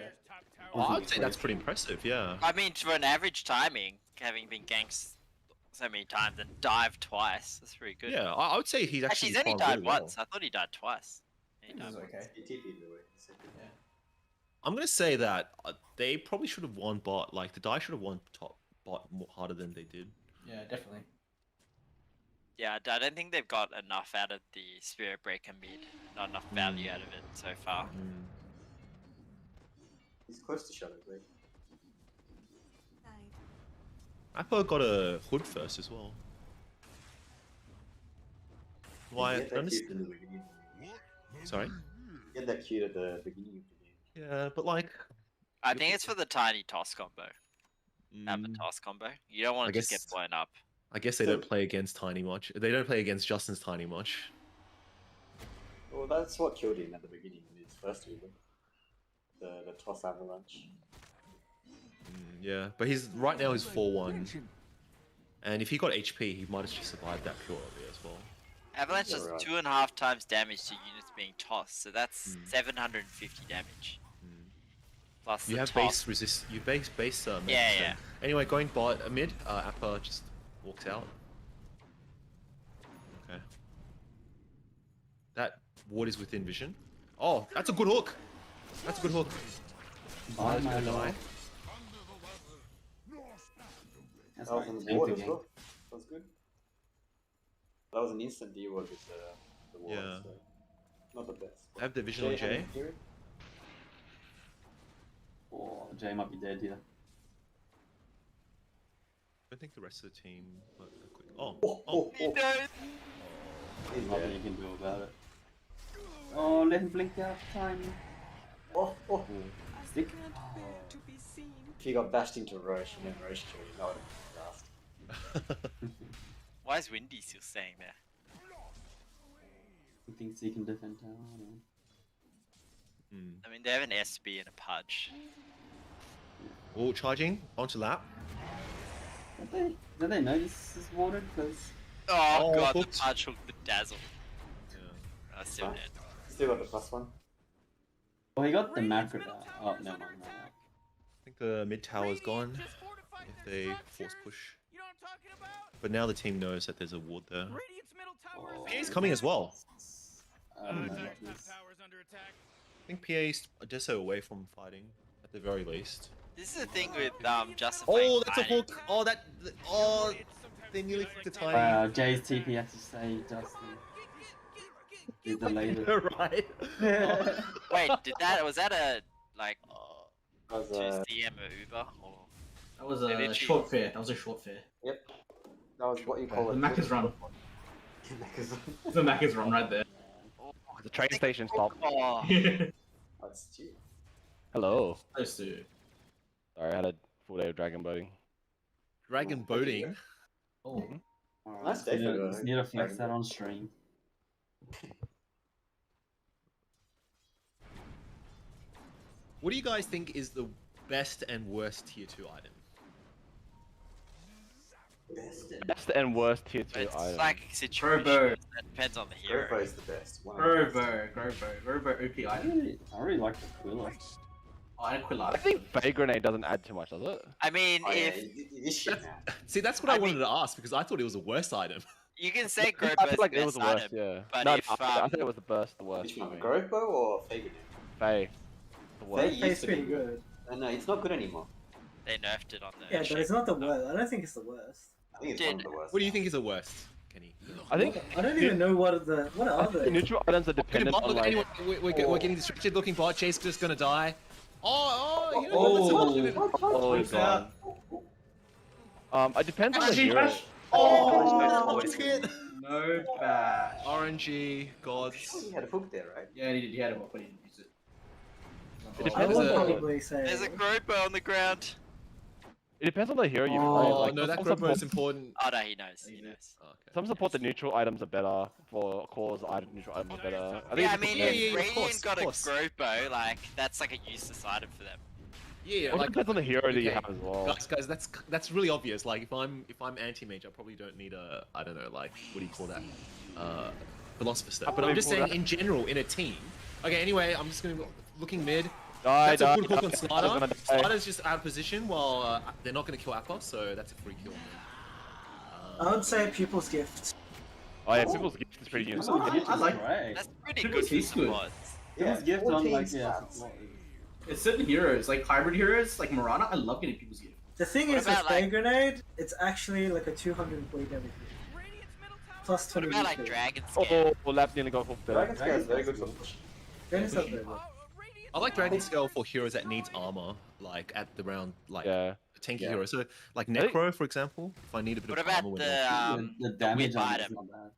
Oh, I'd say that's pretty impressive, yeah. I mean, for an average timing, having been ganked so many times and dived twice, that's pretty good. Yeah, I would say he's actually he's only fought died really well. once. I thought he died twice. He died once. Okay. He TP'd the way. Yeah. I'm gonna say that they probably should have won bot. Like the die should have won top bot more harder than they did. Yeah, definitely. Yeah, I don't think they've got enough out of the Spirit Breaker mid. Not enough value out of it so far. He's close to Shadow Blade. Appa got a hood first as well. Why? Get that cute in the beginning. Sorry. Get that cute at the beginning of the game. Yeah, but like. I think it's for the tiny toss combo. Have the toss combo. You don't want to just get blown up. I guess they don't play against Tiny much. They don't play against Justin's Tiny much. Well, that's what killed him at the beginning in his first Evo. The toss avalanche. Yeah, but he's right now he's 4-1. And if he got HP, he might have just survived that pure earlier as well. Avalanche does 2.5 times damage to units being tossed, so that's 750 damage. Plus you the have toss. base resist. You base yeah. Anyway, going bot mid. Appa just walks out. Okay. That ward is within vision. Oh, that's a good hook. That's a good hook. Bye, Milo's gonna Milo. die. That's That was right, on the game board to as game. well. That was good. That was an instant D-ward with the ward, Yeah. so not the best. I have the vision on Jay. Oh, Jay might be dead here. I don't think the rest of the team. Got a quick... Oh, He knows. He's Nothing dead. you can do about it. Oh, let him blink out, Tiny. Oh. Stick. If he got bashed into Roche and then Roche killed him, that would have been fast. Why is Windy still staying there? He thinks he can defend tower. I don't know. I mean, they have an SB and a Pudge. Oh, charging onto lap. Did they know this is warded? Because Oh, god, hooked. the Pudge hooked the Dazzle. Yeah. I still Huh? dead. Still got the plus one. well, he got the macro. Oh, never mind. I think the mid tower is gone. If they force push. But now the team knows that there's a ward there. Oh, He's coming as well. I don't know about this. I think PA's Deso away from fighting at the very least. This is the thing with Justin. Oh, that's a fighting. hook. Oh, oh, they nearly flicked a tiny. Wow, Jay's TP has to say Justin. He delayed it. Right. Wait, was that a like That was 2 CM or Uber? Or... That was a short fair. That was a short fair. Yep. That was what you call The it. Macca's run. Macca's run. The Macca's run right there. The train station stop. Oh. That's cheap. Hello. Close to. Sorry, I had a full day of dragon boating. Dragon boating. Oh. Nice day for Just need to flex that on stream. What do you guys think is the best and worst tier 2 item? Best and worst tier 2 It's item. like a situation. Robo. That depends on the hero. Grofo is the best. Robo OP I item. really like the Quilla. Oh, and Aquila. I think Fey Grenade doesn't add too much, does it? I mean, Oh, yeah, if this shit, man. See, that's what I wanted to ask because I thought it was the worst item. you can say I Gropo's feel like the it was best the worst, item, yeah. but No, if I think it was the worst. Which I one, mean. Grofo or Fagin? Fey. The worst. Fey It's used to be pretty good. No, it's not good anymore. they nerfed it on the. Yeah, but it's not the worst. I don't think it's the worst. I think it's one of the worst. What do you think is the worst, Kenny? I think I don't even know what are I think the they. neutral items are Look, dependent on like. anyway, we're getting distracted. Looking bot. Chase just gonna die. You know, Oh, he's gone. It depends on the Actually, hero. Oh, it's hit. No bad. RNG, gods. You had a hook there, right? Yeah, he had a hook, but he didn't use it. It I depends would on the, probably say. There's a Gropo on the ground. it depends on the hero you play. Oh, Like, no, that some Gropo support- is important. Oh no, he knows. He knows. Okay. Some support the neutral items are better for cores. Neutral items are better. I think Yeah, I it mean, depends. yeah, if of Radiant course, got of a course. Gropo, like that's like a useless item for them. Yeah, It like depends on the hero that you okay. have as well. guys, that's really obvious. Like if I'm anti-mage, I probably don't need a I don't know, like what do you call that? Philosopher step. But I'm just saying in general in a team. Okay, anyway, I'm just gonna looking mid. Die, That's a good die, hook on die, Slider. gonna die. Slider's just out of position while they're not gonna kill Appa, so that's a free kill. I would say Pupil's Gift. Oh yeah, people's gift is pretty useful. I like Great. That's pretty People's good for Gift's good. supports. People's gift on 14 like yeah. stats. It's certain heroes, like hybrid heroes, like Morana. I love getting people's gift. The thing What is with about, like- Fey Grenade, it's actually like a 200 weight everything. Plus What 20 about like weak. Dragon Scale? Oh, Lap nearly got hooked there. Dragon Scale is very good for pushing. Dragon's not very good. I like Dragon Scale for heroes that needs armor, like at the round, like Yeah. a tanky Yeah. hero. So like I think- Necro, for example, if I need a bit What of about armor. when the The damage whip on it is item? not bad.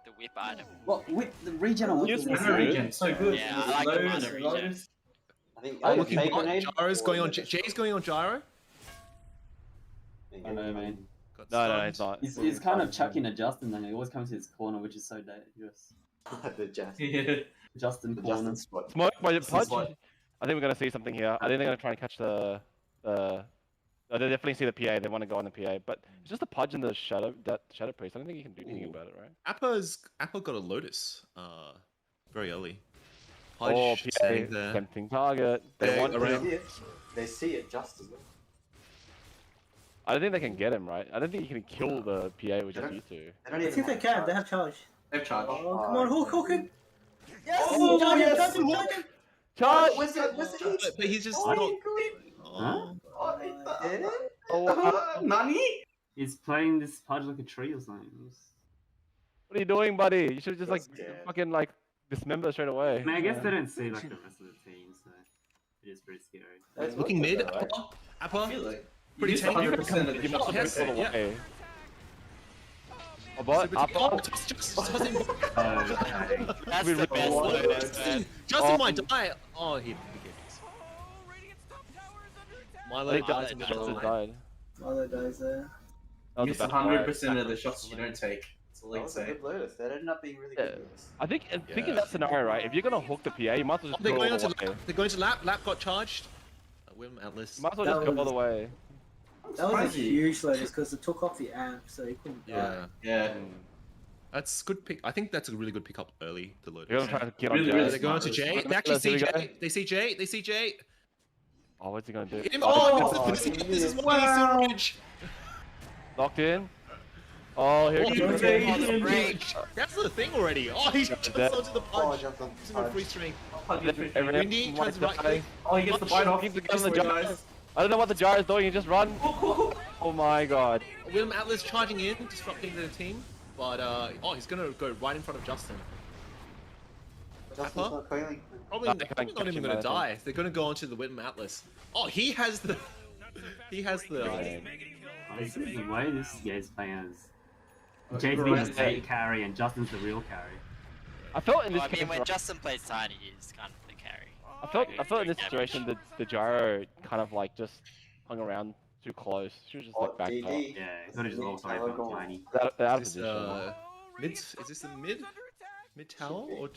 The whip item. What with the regen on whip Use is the Mana good. regen, so good. Yeah, I like the Lows, mana regen. lows. I think I'm either looking Fey bot. Grenade Gyro's or going on. the- Jay's going on Gyro. I know, man. Got No, stunned. it's not. He's kind of chucking a Justin then. He always comes to his corner, which is so dangerous. the Jazz. Yeah. Justin The corner. Justin spot. Smoke by the This is punch. what- I think we're gonna see something here. I think they're gonna try and catch the. They definitely see the PA. They want to go on the PA, but it's just the Pudge and the Shadow Priest. I don't think you can do anything Ooh. about it, right? Appa got a Lotus very early. Pudge Oh, PA, staying there. tempting target. They Yeah, want. around. They see it just as well. I don't think they can get him, right? I don't think you can kill the PA with just you two. They don't I even think they have can. charge. They have charge. They've charged. Oh, come on, hook him! Yes! Oh, charge him, yes! charge him, charge him! Charge! Where's the hit? But he's just Oh, not. he good. Oh. Oh, he did it. Oh, Nani? He's playing this Pudge like a tree or something. what are you doing, buddy? You should just like Scared. fucking like dismember straight away. I mean, I guess they don't see like the rest of the team, so it is pretty scary. That's Looking what mid. they right? Appa. I feel like Pretty you used tanky. 100% of the You must have Yes, been all the yeah. way. Oh, but Super Appa. oh, Justin. Okay. That's We the really best want it. Lotus, man. Justin Oh. might die. Oh, he gave us. Milo Milo dies in the died. Justin middle. died. Other guys there. That was Use a bad 100% fight. of the shots you don't take. That's all I That can was a say. good Lotus. That ended up being really Yeah. good Lotus. I think think Yeah. in that scenario, right? If you're gonna hook the PA, you might as well Oh, just they're go going all on the to way. lap. They're going to lap. Lap got charged. WilliamAtlas. You might as well That just go all was- the way. That was a Crazy. huge Lotus because it took off the amp, so he couldn't die. Yeah. Yeah. Mm. That's good pick. I think that's a really good pick up early. The Lotus. You're gonna try to get on Really, Jay. really They're going to smart. Jay. Really They actually see Here we Jay. go. They see Jay. They see Jay. Oh, what's he gonna do? Hit him. Oh, Oh, this is yeah. why he's still rich. Locked in. Oh, here Oh, comes the break. That's the thing already. Oh, he jumps onto the Oh, punch. jumped on He's in a free string. Windy tries to right click. Oh, he gets the bite off. Keep the gun in the This way, jar. guys. I don't know what the jar is doing. You just run. Oh my god. WilliamAtlas charging in, disrupting the team. But, oh, he's gonna go right in front of Justin. Justin's Appa? not coiling. Probably No, they can't not catch even him, gonna I think. die. They're gonna go onto the WilliamAtlas. Oh, he has the... He has the... This is the way this guy's playing as Jay's Right. being the bait carry and Justin's the real carry. I felt in this Well, I mean, case, when Justin plays Tiny, he's kind of the carry. I felt in this situation that the gyro kind of like just hung around too close. She was just like backed up. GG. Yeah, he could have just also found Tiny. They're out of Is this, position. mid... Is this the mid tower or...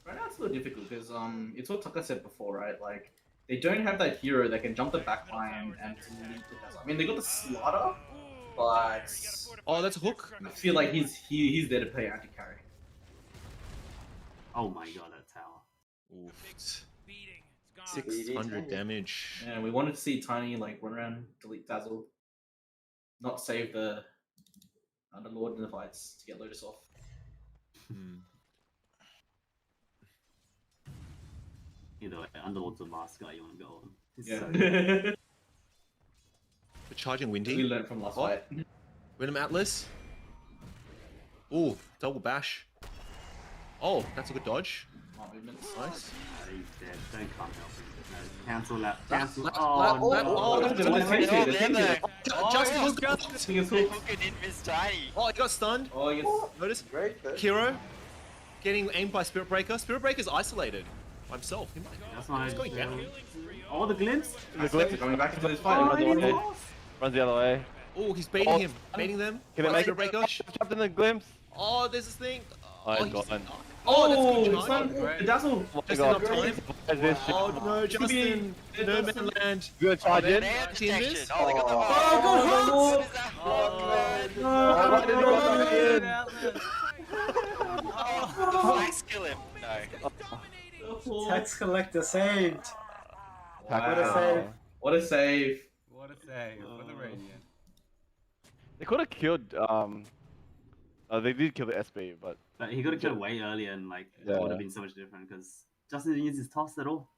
Right now it's a little difficult because it's what Tucker said before, right? Like they don't have that hero that can jump the back line and lead the Dazzle. I mean, they got the Slaughter, but Oh, that's a hook. I feel like he's there to play anti carry. Oh my god, that tower. Oof. 600 damage. And we wanted to see Tiny like run around, delete Dazzle, not save the Underlord in the fights to get Lotus off. Hmm. Either way, Underlord's the last guy you want to go on. It's Yeah. so- We're charging we Windy. learned from last fight. WilliamAtlas. Ooh, double bash. Oh, that's a good dodge. Smart movements. Nice. He's dead. Don't come help him. No, cancel that. Lap, Cancel. lap, Oh, lap, no. lap. Oh, They're that's taking good. it, they're taking it. Justin was Thing is They hooked. fucking in Miss Tiny. Oh, he got stunned. Oh, yes. Notice Great, good. Kiro getting aimed by Spirit Breaker. Spirit Breaker's isolated by himself. That's my. He's going down. Oh, the glimpse. The glimpse Going back into this fight. Oh, runs he away. lost. Runs the other way. Oh, he's baiting Oh, him. Baiting them. Can they Oh, make Spirit it? Breaker. Trapped in the glimpse. Oh, there's this thing. Oh, he's he's gone. Oh, that's good it's charge. fun. The Dazzle. Oh my Just god. enough time. What is this shit? Oh no, Justin. No Justin. man land. You gonna charge in? They have Team protection. this? Oh, they got the Oh, What is that hook, man? Why did it run in? Oh, flex kill him. No. Tax collector saved. What a save. What a save. What a save for the Radiant. They could have killed. They did kill the SB, but But he got to kill way earlier and like it Yeah. would have been so much different because Justin didn't use his toss at all.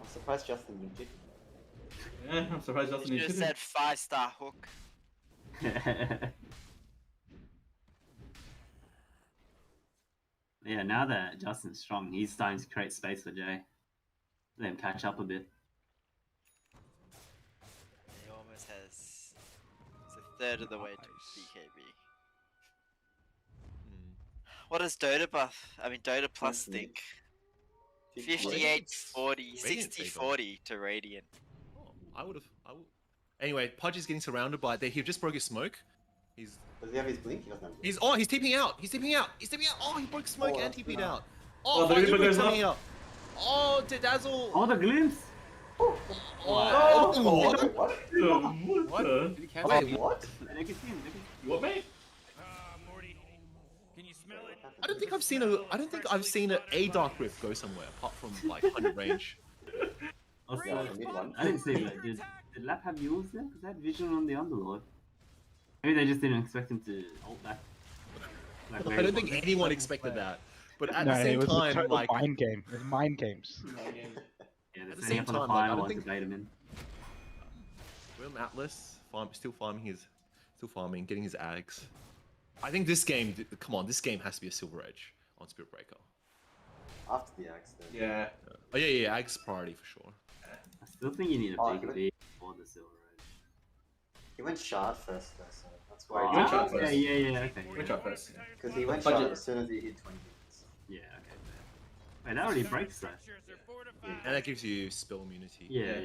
I'm surprised Justin didn't pick. Yeah, I'm surprised Justin You should didn't have said 5-star hook. Yeah, now that Justin's strong, he's starting to create space for Jay. Let him catch up a bit. He almost has. It's a third of the way to BKB. What does Dota Dota Plus think? 58 40, 60 40 to Radiant. Oh, I would. Anyway, Pudge is getting surrounded by. He just broke his smoke. He's. Does he have his blink? He doesn't have his He's TPing out. He's TPing out. He's TPing out. Oh, he broke smoke Oh, and that's TP'd good. out. Oh, Oh, the Reaper Reaper's goes coming up. out. Oh, Dazzle. Oh, the glimpse! Oh, What? what? What? What? Did he cancel? Wait, What? They can see him. They can... What, mate? I don't think I've seen a Dark Rift go somewhere apart from like 100 range. Also, Yeah, the mid one. I didn't see that. Did Lap have yours there? Because they had vision on the Underlord. Maybe they just didn't expect him to ult back. Like, I don't think anyone expected that. But at No, the it same was a time, total like, mind game. It was mind games. Yeah, they're At the setting same up on the time, like, I final don't one to think- bait him in. WilliamAtlas still farming, getting his ags. I think this game, come on, this game has to be a Silver Edge on Spirit Breaker. After the axe, then. Yeah. Oh yeah, ags priority for sure. I still think you need a Oh, big give it- V for the Silver Edge. He went shard first, though, so that's why. You went shard Yeah, first. yeah, okay. Which up first? Because he went Budget. shard as soon as he hit 20 minutes. Yeah, okay. Wait, that already breaks though. And that gives you spell immunity. Yeah.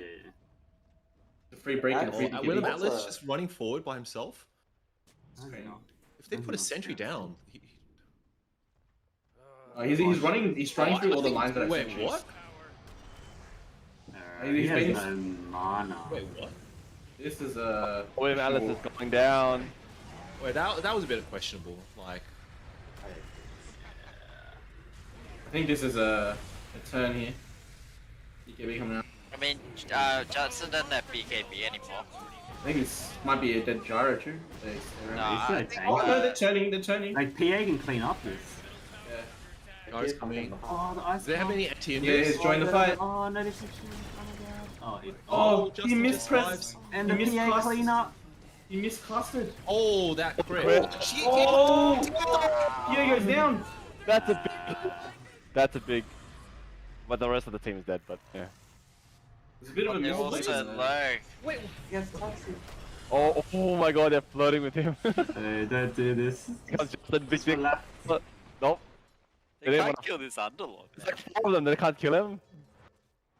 The free break and Oh, free Oh, BKB. WilliamAtlas That's a- just running forward by himself. I don't know. If they put a sentry down, He's running. He's running through all the lines that I've Wait, seen. what? He He's has making- no mana. Wait, what? This is WilliamAtlas is going down. Wait, that was a bit questionable. Like, I think this is a turn here. BKB coming out. I mean, Judson doesn't have BKB anymore. I think this might be a dead gyro too. Nah, I think, oh no, they're turning. Like PA can clean up this. Yeah. Guys coming. Oh, the ice. Do they have any anti Yeah, he's joined the fight. Oh no, this is oh, my god. Oh, Justin he just mispressed. survives. And the PA clean up. He miscasted. Oh, that crit. Oh! Yeah, he goes down. That's a big. That's a big. But the rest of the team is dead. But yeah. It's a bit of a they're misplay. also low. Wait, Yes, toxic. Oh my god, they're flirting with him. Hey, don't do this. Because just a big thing. Nope. They didn't can't wanna- kill this underlord. It's like 4 of them, they can't kill him.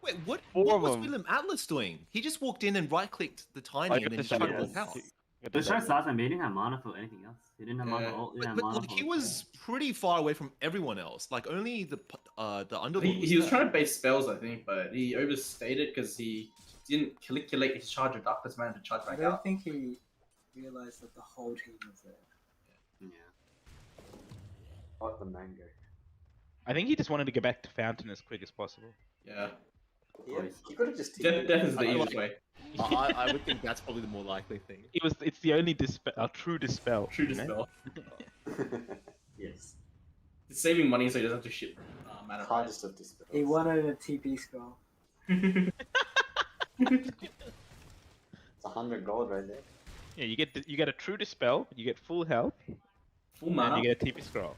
wait, what? Four What of was them. William Atlas doing? He just walked in and right-clicked the tiny you and then have just to tried to shut walk it. out. The show starts and he didn't have mana for anything else. He didn't have mana Yeah. for ult, he didn't But, have mana like, for he was pretty far away from everyone else. Like only the underlord. He was trying to base spells, I think, but he overstated because he didn't calculate his charge of Darkness Mana to charge I back don't out. think he realized that the whole team was there. Yeah. Fuck the mango. I think he just wanted to get back to Fountain as quick as possible. Yeah. Yeah, he could have just Death is the I easiest like- way. I would think that's probably the more likely thing. It's the only true dispel. True you know? dispel. Yes. He's saving money so he doesn't have to ship mana. Hardest of dispels. He wanted a TP scroll. It's 100 gold right there. Yeah, you get a true dispel, you get full health, Full and mana. you get a TP scroll.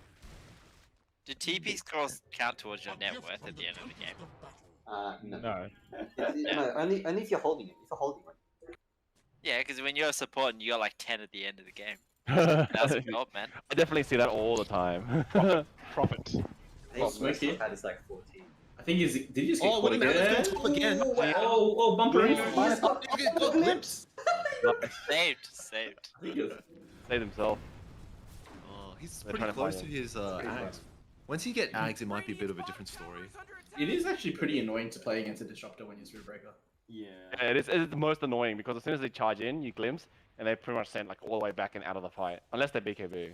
Do TP scrolls count towards your net worth at the end of the game? No. No. No, only if you're holding it. If you're holding one. Yeah, because when you're a support and you got like 10 at the end of the game. I That's a gold, man. definitely see that all the time. Profit. I think Smoky. most of that is like 14. I think he's. Did he just get Oh, caught William again? Atlas going top again. Oh, bumper. Got glimpse. Saved. Saved himself. Oh, he's They're pretty trying to close find to his ags. Once you get ags, it might be a bit of a different story. It is actually pretty annoying to play against a disruptor when you're Spirit Breaker. Yeah. Yeah, it's the most annoying because as soon as they charge in, you glimpse, and they pretty much send like all the way back and out of the fight, unless they're BKB.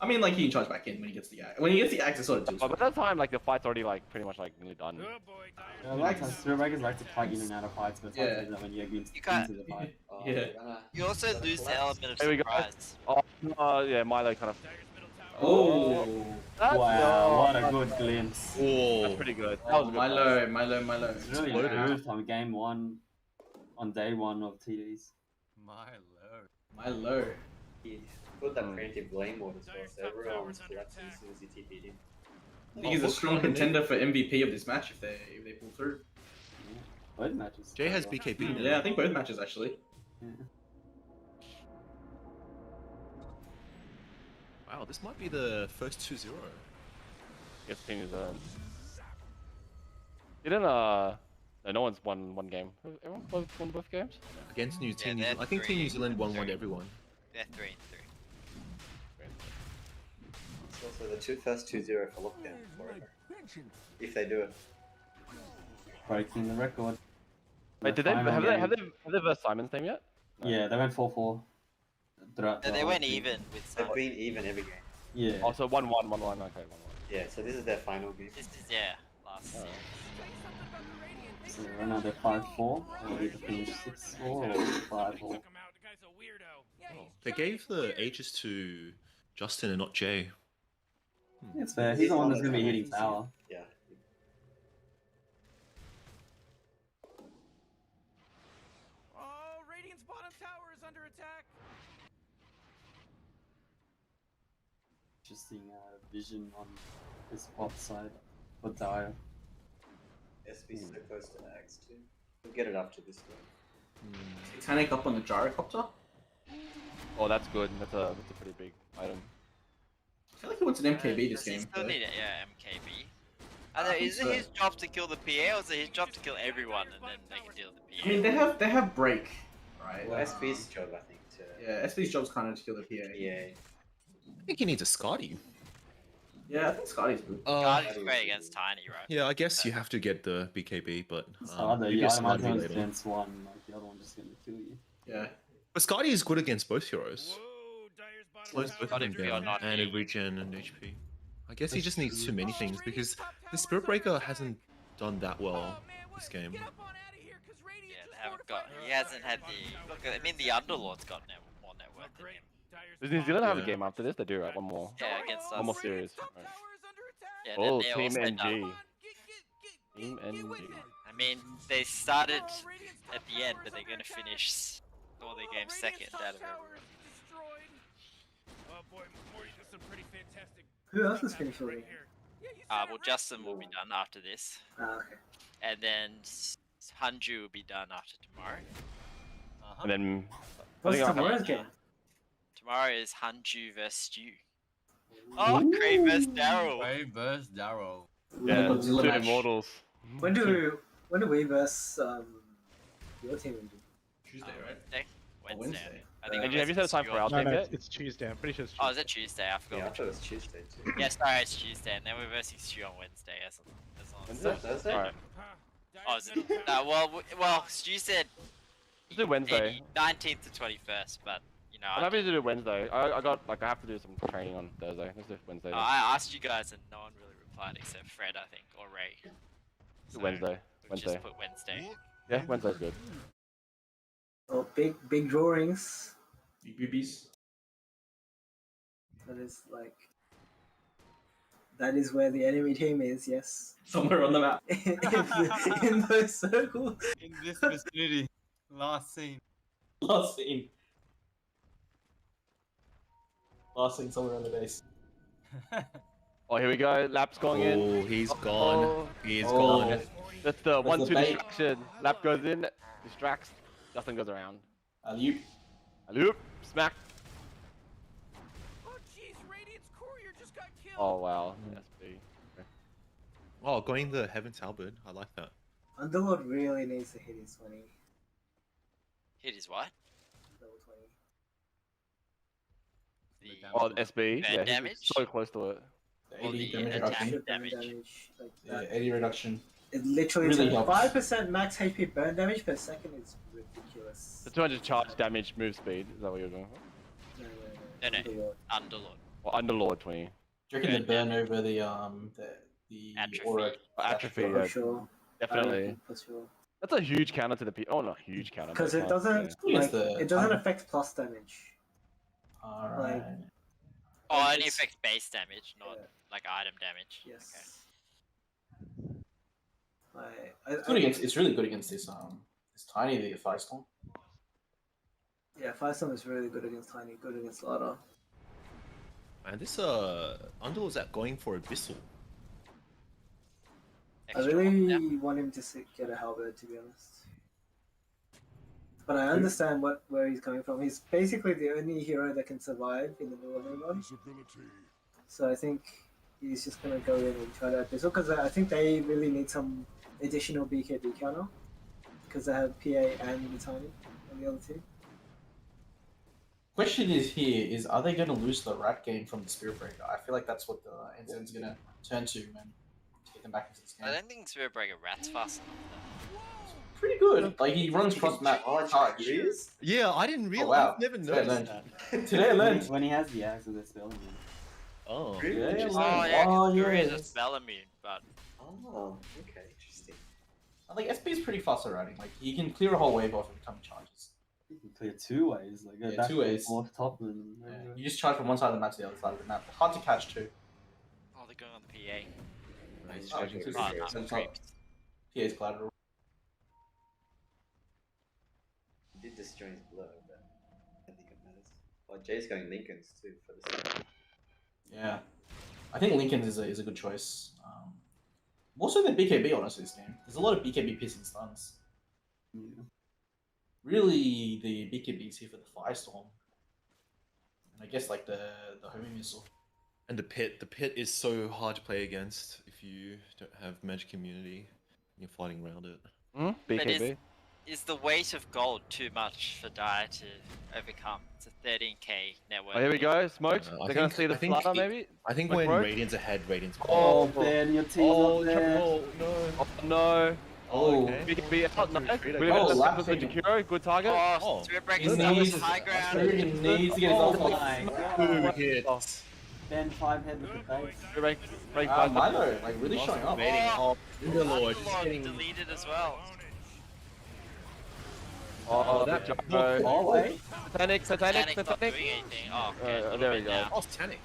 I mean, like he can charge back in when he gets the axe. When he gets the axe, it sort of deals. But by that time, like the fight's already like pretty much like nearly done. I like how Spirit Breakers like to plug in and out of fights, but it's hard Yeah. to do that when you get You can't- into the fight. Oh, Yeah. they're gonna- You also lose the element of There we go. surprise. Oh, yeah, Milo kind of. Oh, That's, Wow, what a good glimpse. Oh, That's pretty good. That was a good Milo. It's really Exploded. improved on game 1, on day 1 of TDs. Milo. He put that preemptive blame ward as well, so everyone was collapsing as soon as he TP'd in. I think he's a strong contender for MVP of this match if they pull through. Both matches. Jay has BKB now. Yeah, I think both matches actually. Yeah. Wow, this might be the first 2-0. Yes, team is Didn't no one's won one game. Everyone won both games. Against Team Yeah, New they're Zealand. I think Team New Zealand won one to everyone. They're 3-3. It's also the first 2-0 for Lockdown forever. If they do it. Breaking the record. Wait, did they have they versed Simon's team yet? Yeah, they went 4-4. Throughout No, the they whole went thing. even with They've some. been even every game. Yeah. Also 1-1, 1-1. Okay, 1-1. Yeah, so this is their final game. This is, yeah, last. Alright. So right now they're 5-4. They'll either finish 6-4 or 5-4. They gave the Aegis to Justin and not Jay. It's fair. He's the one that's going to be hitting tower. Yeah. Oh, Radiant's bottom tower is under attack. Interesting vision on this bot side for Dire. SB's so close to Axe too. We'll get it after this game. Titanic up on the gyrocopter. Oh, that's good. That's a pretty big item. I feel like he wants an MKB this Does he game. still though. need it? Yeah, MKB. I know, is it his job to kill the PA, or is it his job to kill everyone and then they can deal with the PA? I mean, they have break, right? Well, SB's job, I think, to Yeah, SB's job's kind of to kill the PA. PA. I think he needs a Scotty. Yeah, I think Scotty's good. God, he's great against Tiny, right? Yeah, I guess you have to get the BKB, but It's harder. you You get itemize Scotty one later. against one, like the other one just going to kill you. Yeah. But Scotty is good against both heroes. Slows both of Scotty them if you're down, not and being- regen and HP. I guess he just needs too many things because the Spirit Breaker hasn't done that well this game. Yeah, they haven't got. He hasn't had the. Look, I mean, the Underlord's got more net worth than him. Does New Zealand have a Yeah. game after this? They do, right? One more. Yeah, against us. One more series. Right. Yeah, Oh, then they Team also NG. done- Team NG. I mean, they started at the end, but they're going to finish all their games second out of everyone. Who else is finishing it? Well, Justin will be done after this, Ah, okay. and then Hanju will be done after tomorrow. And then What's think I- tomorrow's game? Tomorrow is Hanju vs Stu. Oh, Cray vs Daryl. Brave versus Darrow. yeah, Godzilla two match. immortals. When do we verse your team do? Tuesday, right? Wednesday. Wednesday. I think Have you set a time for our No, team no, yet? it's Tuesday. I'm pretty sure it's Oh, Tuesday. is it Tuesday? I forgot. Yeah, I which thought it one. was Tuesday too. Yeah, sorry, it's Tuesday, and then we're versing Stu on Wednesday. As long as Is it Thursday? Alright. Oh, is it? Well, Stu said Let's do Wednesday. 19th to 21st, but you know, I'm happy to do Wednesday. I have to do some training on Thursday. Let's do Wednesday. then. I asked you guys, and no one really replied except Fred, I think, or Ray. Do Wednesday. We'll Wednesday. just put Wednesday. Yeah, Wednesday's good. Oh, big drawings. Big boobies. That is where the enemy team is. Yes. Somewhere on the map. in those circles. In this vicinity. Last scene. Last scene. Last scene somewhere on the base. Oh, here we go. Lap's going in. Oh, he's gone. Oh. He is Oh. gone. That's the That's the 1-2 bait. distraction. Lap goes in, distracts. Justin goes around. Alley-oop. Loop, smack. Oh wow, SB. Oh, going the Heaven's Halberd. I like that. Underlord really needs to hit his 20. Hit is what? Level 20. The Oh, the SB. Bad Yeah, damage? he's so close to it. The Or 80 the damage attack. reduction. Burn damage. like Yeah, that. 80 reduction. It literally Really takes helps. 5% max HP burn damage per second is ridiculous. The 200 charge damage move speed. Is that what you're doing? No, no. Underlord. Underlord. Or Underlord 20. Do you reckon the burn over the Atrophy. aura Atrophy, For yeah, sure. definitely. For sure. That's a huge counter to the P. Oh, not huge counter. Because but it it's doesn't Yeah. like It's the it doesn't time. affect plus damage. Alright. Oh, it only It's- affects base damage, not Yeah. like item damage. Yes. It's good against. It's really good against this tiny the Firestorm. Yeah, Firestorm is really good against Tiny, good against Lada. And this Underlord's out going for Abyssal. I Extra really one, want him to get a halberd, to be honest. But I understand where he's coming from. He's basically the only hero that can survive in the middle of everyone. So I think he's just gonna go in and try that Abyssal because I think they really need some additional BKB counter because they have PA and the Tiny on the other team. Question is are they going to lose the rat game from the Spirit Breaker? I feel like that's what the NZN's going to turn to, man, to get them back into this game. I don't think Spirit Breaker rats fast enough. Pretty good. Like he runs cross map charge. Yeah, I didn't realize. wow. I've never Today I noticed learned. that. Today I learned. When he has the axe with the spell. Oh. Really? Yeah, Interesting. Oh yeah, Oh, Guru is yeah. a spell immune, but Oh, okay, interesting. I think SB is pretty fast at running. Like he can clear a whole wave off every time he charges. You can clear 2 ways. Like go Yeah, back 2 ways. Off top and Yeah. You just charge from one side of the map to the other side of the map. Hard to catch too. oh, they're going on the PA. Nice. Oh, Charging okay. to Oh, the- no, That's creeps. PA's collateral. He did just join his blow, but I don't think it matters. Oh, Jay's going Lincoln's too for the second. Yeah, I think Lincoln is a good choice. Also, the BKB honestly this game. There's a lot of BKB pissing stuns. Yeah. Really, the BKB is here for the Firestorm, and I guess like the homing missile. And the pit is so hard to play against if you don't have magic immunity and you're fighting around it. But BKB. is the weight of gold too much for Dire to overcome? It's a 13k network. Oh, here we go. Smoked. I They're gonna think- see the I think flutter he- maybe. I think Like when rogue? Radiant's ahead, Radiant's Oh, behind. Ben, your team's Oh, up there. no. Oh no. Oh, okay. BKB out. Nice. Frida William goes. Atlas Oh, comes with laughing. Jakiro. Good target. Oh, Oh. Spirit he Breaker's needs, high ground. he needs to get his Oh, ult my off. Two God. hits. Ben 5 head with the base. Break Milo, like really showing up. Waiting. Oh, Underlord just Underlord getting. deleted as well. Oh, that Gyro. Oh, wait. Satanic. Not doing anything. Oh, okay. There we go. Now. Oh, Satanic.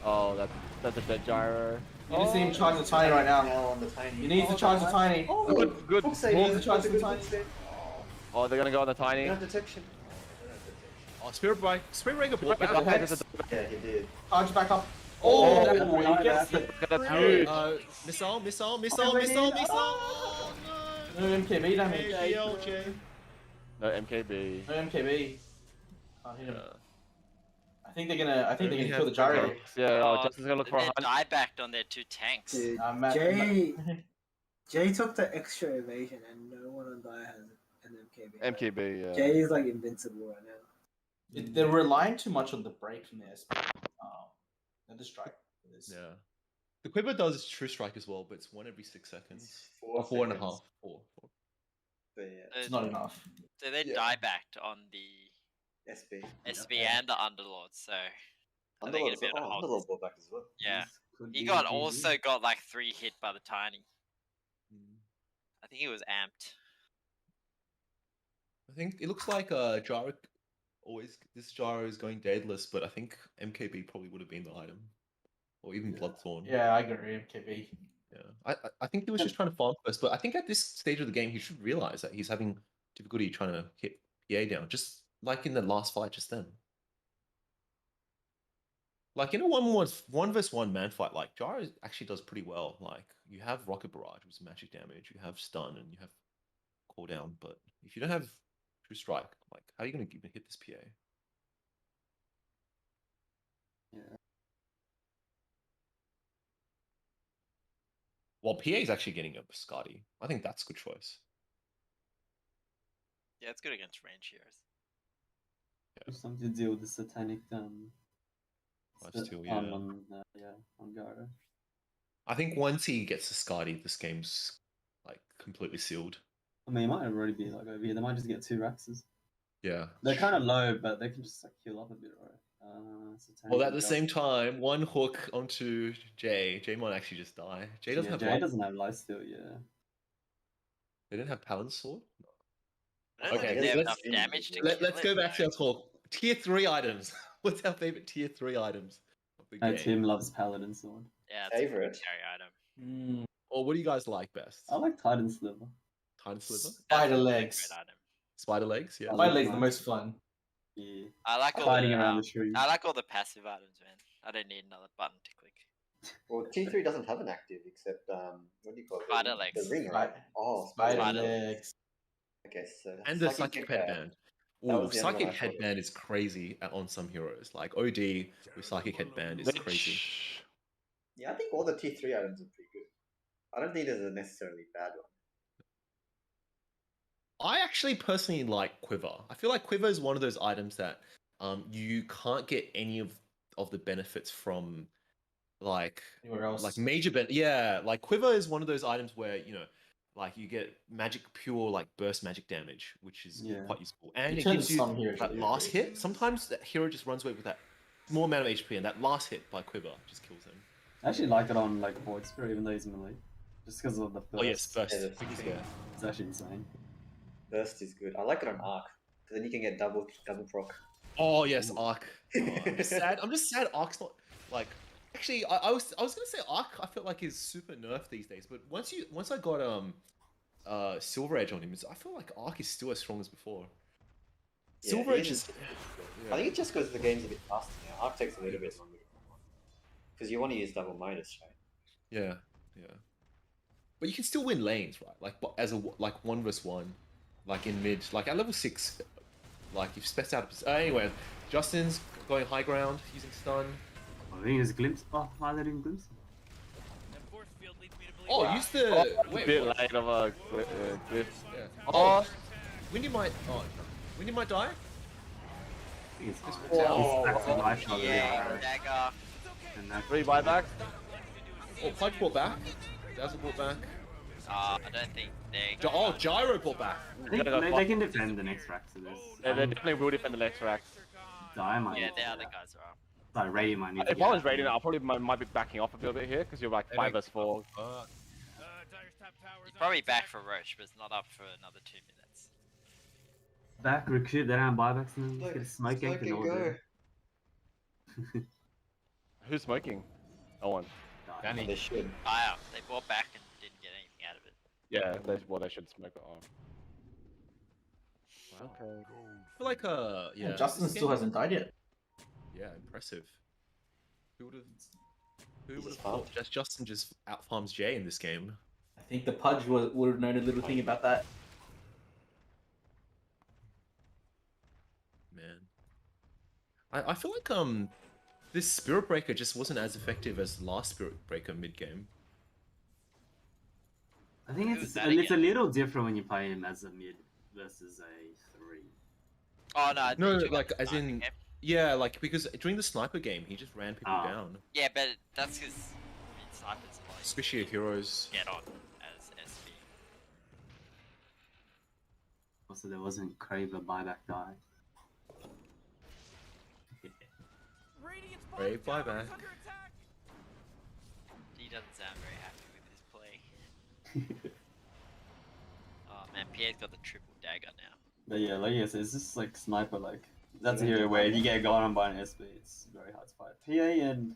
Oh, that's a dead Gyro. You need to see him charge the tiny right now. Now on the tiny. You need to charge the tiny. Oh, Good. Hook save. Need to That's charge a the good tiny. hook save. Oh, they're gonna go on the tiny. Not detection. Oh, Spirit Breaker bought back. Okay. Yeah, he did. Charge back up. Oh, Oh, he gets it. that's huge. Missile. Oh, no. No MKB damage. AGLJ. No MKB. No MKB. Can't hit him. I think they're gonna we kill the have gyro. Ragnarok. Yeah, Justin's gonna look for a They hunt. diebacked on their 2 tanks. Dude, Matt- Jay took the extra evasion, and no one on Dire has an MKB. MKB, yeah. Jay is like invincible right now. They're relying too much on the break from the SP. And the strike. Yeah. The Quiver does True Strike as well, but it's 1 every 6 seconds. Or 4.5. seconds. 4. But yeah, It's not enough. So they diebacked on the SB. SB and the Underlord, so I think it'd be able to hold. Underlord brought back as well. Yeah. Could He be got GG. also got like 3 hit by the tiny. I think he was amped. I think it looks like Gyro this Gyro is going deadless, but I think MKB probably would have been the item. Or even Bloodthorn. Yeah, I agree. MKB. Yeah. I think he was just trying to farm first, but I think at this stage of the game he should realize that he's having difficulty trying to hit PA down, just like in the last fight just then. Like in a 1v1 man fight, like Gyro actually does pretty well. Like you have Rocket Barrage, which is magic damage, you have stun, and you have cooldown. But if you don't have True Strike, like how are you going to hit this PA? Yeah. Well, PA is actually getting a Biscotti. I think that's a good choice. Yeah, it's good against range heroes. Just something to deal with the satanic Lifesteal, on Gyro. I think once he gets to Scotty, this game's like completely sealed. I mean, it might already be like over here. They might just get 2 Raxes. Yeah. They're kind of low, but they can just like heal up a bit, right? Well, at the same time, one hook onto Jay. Jay might actually just die. Jay doesn't have. Jay doesn't have lifesteal, yeah. They don't have Paladin Sword. I don't think they have enough damage to Let's go back to our talk. Tier 3 items. What's our favorite Tier 3 items? Tim loves Paladin Sword. Yeah, it's favorite a carry item. Or what do you guys like best? I like Titan Sliver. Titan Sliver? Spider legs. Spider legs, yeah. Spider legs are the most fun. Yeah. I like all Fighting the, around the tree. I like all the passive items, man. I don't need another button to click. Well, T3 doesn't have an active except what do you call it? Spider legs. The ring, right? Oh, Spider legs. I guess so. And the Psychic Headband. That Ooh, was the other one Psychic I thought of. Headband is crazy on some heroes. Like OD with Psychic Headband is crazy. Yeah, I think all the T3 items are pretty good. I don't think there's a necessarily bad one. I actually personally like Quiver. I feel like Quiver is one of those items that you can't get any of the benefits from like Anywhere else. like major like Quiver is one of those items where, you know, like you get magic pure like burst magic damage, which is quite useful. And it gives you that last hit. Sometimes that hero just runs away with that small amount of HP, and that last hit by Quiver just kills him. I actually like it on like Void Spirit, even though he's melee. Just because of the burst. Oh yes, burst. Yeah, it's actually insane. Burst is good. I like it on Arc, because then you can get double proc. Oh yes, Arc. Oh, I'm just sad Arc's not like. Actually, I was gonna say Arc. I felt like is super nerfed these days, but once I got Silver Edge on him, I feel like Arc is still as strong as before. Yeah, Silver Edge is. I think it just goes the game's a bit faster now. Arc takes a little bit longer. Because you want to use double Midas, right? Yeah. But you can still win lanes, right? Like as a 1v1, like in mid, like at level 6, like you've spec out. Anyway, Justin's going high ground using stun. I think it's Glimpse. Oh, why are they doing Glimpse? Oh, use the. Wait, bit late of a glyph. Yeah. Oh, Windy might die. Dagger. Three buyback. Oh, Pudge brought back. Dazzle brought back. I don't think they. Oh, Gyro brought back. I think they can defend the next rack to this. Yeah, they definitely will defend the next rack. Die might. Yeah, the other guys are up. Like Radiant might need to If I was raiding, I probably might be backing off a little bit here because you're like 5 vs 4. He's probably back for Roche, but it's not up for another 2 minutes. Back recruit, they don't have buybacks and Look, get a smoke gank smoke and and all go. good. Who's smoking? No one. Danny. They should. Fire. They bought back and didn't get anything out of it. Yeah, they should smoke it off. Wow. Okay. I feel like yeah. Justin this still game- hasn't died yet. Yeah, impressive. Who would have just thought farmed. Justin just out farms Jay in this game? I think the Pudge would have known a little thing about that. Man. I feel like this Spirit Breaker just wasn't as effective as the last Spirit Breaker mid game. I think Who's it's that a again? little different when you play him as a mid versus a 3. Oh no, I No, think you like got the as sniper in game. yeah, like because during the sniper game he just ran people Ah. down. Yeah, but that's because snipers are like Especially heroes. get on as SB. Also, there wasn't Crave a buyback die. Brave buyback. He doesn't sound very happy with his play. Oh man, Pierre's got the triple dagger now. But yeah, like I said, it's just like sniper. Like that's a hero where if you get gone on by an SB, it's very hard to fight. PA and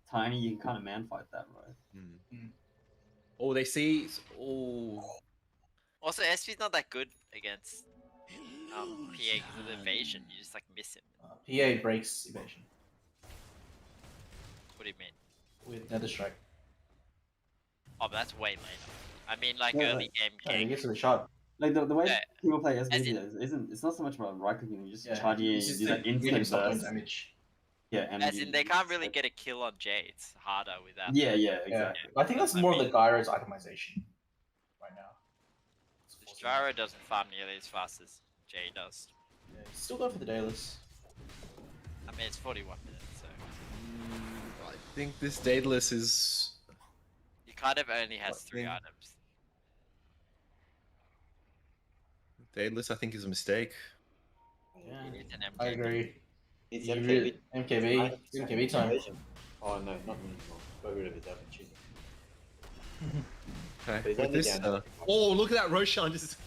Tiny, you can kind of man fight that, right? Oh, they see. Oh, Also, SB's not that good against PA because of the evasion. You just like miss him. PA breaks evasion What do you mean? with Nether Strike. Oh, but that's way later. I mean, like Yeah, early game Yeah, he gank. gets to the shot. Like the way Yeah. people play As SB in- isn't. It's not so much about right clicking. You just Yeah, charge in, it's just do that really instant stop burst. damage. Yeah, and As you- in, they can't really get a kill on Jay. It's harder without. Yeah, Yeah, exactly. I think that's more of the Gyro's itemization right now. It's forcing- Gyro doesn't farm nearly as fast as Jay does. Yeah, he's still going for the dayless. I mean, it's 41 minutes, so I think this Daedalus is. he kind of only has What 3 thing? items. Daedalus, I think, is a mistake. Yeah, He needs an MKB. I agree. Needs You MKB. really- MKB, MKB time. Evasion. Oh no, not anymore. Got rid of his opportunity. Okay. But he's With only this, down. oh, look at that Roshan just.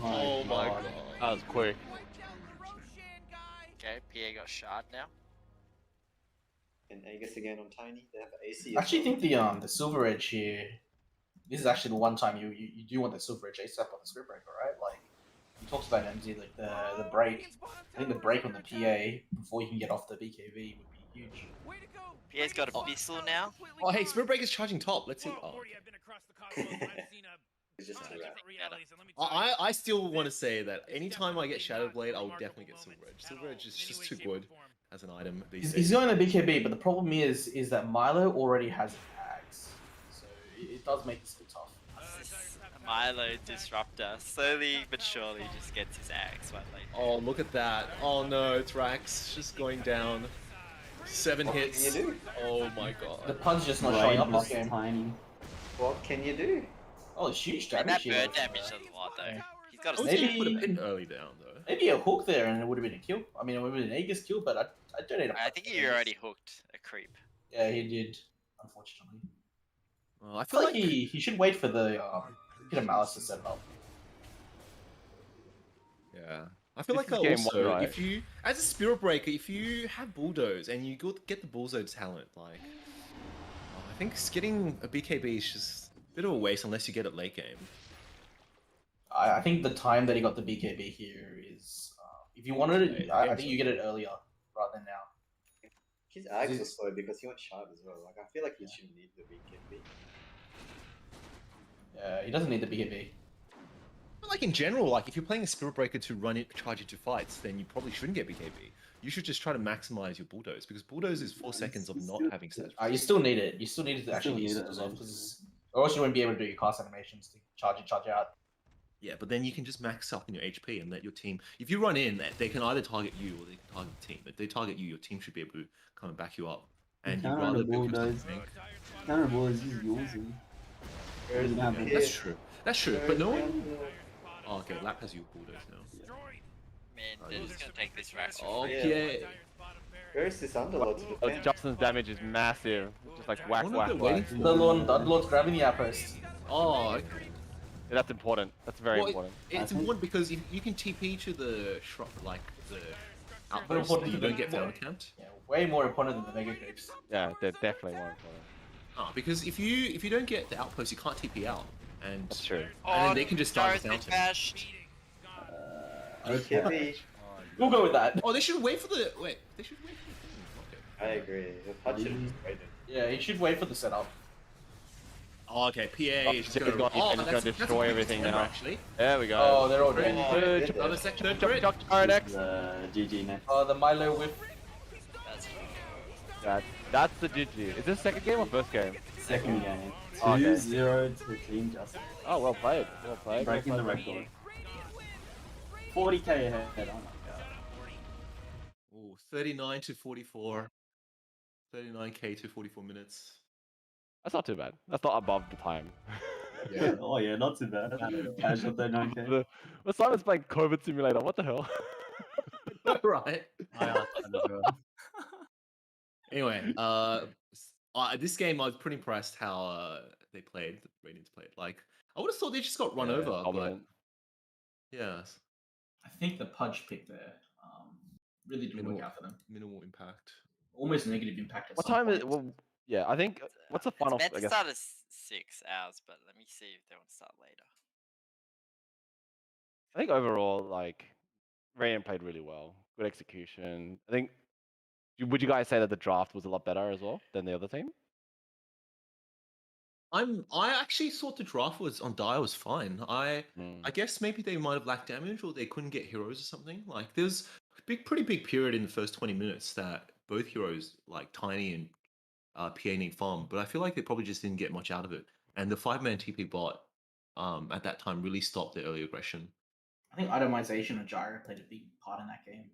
Oh my God. god. That was quick. Okay, PA got shard now. And Aegis again on Tiny. They have AC. I actually think the Silver Edge here. This is actually the one time you do want the Silver Edge ASAP on the Script Breaker, right? Like you talked about MZ, like the break. I think the break on the PA before you can get off the BKB would be huge. PA's got a Bissell now. Oh, hey, Spirit Breaker's charging top. Let's see. Oh. It's just too bad. I still want to say that anytime I get Shadow Blade, I'll definitely get Silver Edge. Silver Edge is just too good as an item these He's days. going to BKB, but the problem is that Milo already has an axe, so it does make this a bit tough. Milo Disruptor slowly but surely just gets his axe one late. Oh, look at that. Oh no, it's Rax just going down. 7 hits. What can you do? Oh my The god. pun's just not showing up this versus game. Tiny. What can you do? Oh, it's huge And damage that here. bird damage does a lot though. He's got I a would say Maybe- you put a pin early down though. Maybe a hook there and it would have been a kill. I mean, it would have been an Aegis kill, but I don't need a I think he already hooked a creep. Yeah, he did, unfortunately. I I feel feel like he should wait for the Malice to set it up. Yeah. I feel This like is game also, one, right? if you, as a Spirit Breaker, if you have Bulldoze and you get the Bulldoze talent, like, I think getting a BKB is just a bit of a waste unless you get it late game. I think the time that he got the BKB here is, if you wanted it, I think you get it earlier rather than now. His axe was slow because he went shard as well. Like I feel like he shouldn't need the BKB. Yeah, he doesn't need the BKB. But like in general, like if you're playing a Spirit Breaker to run it, charge into fights, then you probably shouldn't get BKB. You should just try to maximize your Bulldoze because Bulldoze is 4 seconds of not having stats. You still need it. You still need it to actually use need it it, as well, man. because or else you wouldn't be able to do your cast animations to charge in, charge out. Yeah, but then you can just max up in your HP and let your team. If you run in, they can either target you or they can target the team. If they target you, your team should be able to come and back you up. And you'd Counter rather the build your Bulldoze. tank. Counter Bulldoze is yours. Where's Yeah, the That's true. That's true. But no one. Oh, okay. Lap has your Bulldoze now. Man, they're just gonna take this Rax. Okay. Where's this Underlord to Oh, defend? Justin's damage is massive. Just like whack, Wonder whack, if they're whack. waiting for- The Underlord's grabbing the outpost. Oh, Yeah, that's important. That's very Well, important. It's important because you can TP to the like the More outpost, important you than don't get more- found camped. Yeah, way more important than the mega creeps. Yeah, they're definitely more important. Because if you don't get the outpost, you can't TP out, and That's true. And then they can just start Gyro's been fountain. bashed. Okay. We'll go with that. Oh, they should wait for the They should wait for the thing. Okay. I agree. The punch should have just waited. Yeah, you should wait for the setup. Oh, okay. PA is He's going gonna, he's gonna destroy everything now. Actually, There we go. Oh, they're all dead. Good. another section. Next. GG next. The Milo with That's the GG. Is this second game or first game? Second game. Oh, okay. 2-0 to Team Justice. Oh, well played. Well played. Breaking the record. 40k ahead. Oh my god. Ooh, 39 to 44. 39k to 44 minutes. That's not too bad. That's not above the time. Yeah. Oh yeah, not too bad. Casual 39k. Well, Simon's playing COVID Simulator. What the hell? Right. Bro. Anyway, this game I was pretty impressed how they played. The Radiants played. Like I would have thought they just got run over, dominant. but yeah, I think the Pudge pick there really didn't work out for them. minimal impact. Almost negative impact. At What some time is point. it? Well, yeah, I think. What's the final? It's meant I to guess. start at 6 hours, but let me see if they want to start later. I think overall, like, Radiant played really well. Good execution. I think. Would you guys say that the draft was a lot better as well than the other team? I actually thought the draft was on Dire was fine. I guess maybe they might have lacked damage or they couldn't get heroes or something. Like there's a pretty big period in the first 20 minutes that both heroes like Tiny and PA need farm, but I feel like they probably just didn't get much out of it. And the 5-man TP bot at that time really stopped their early aggression. I think itemization of Gyro played a big part in that game.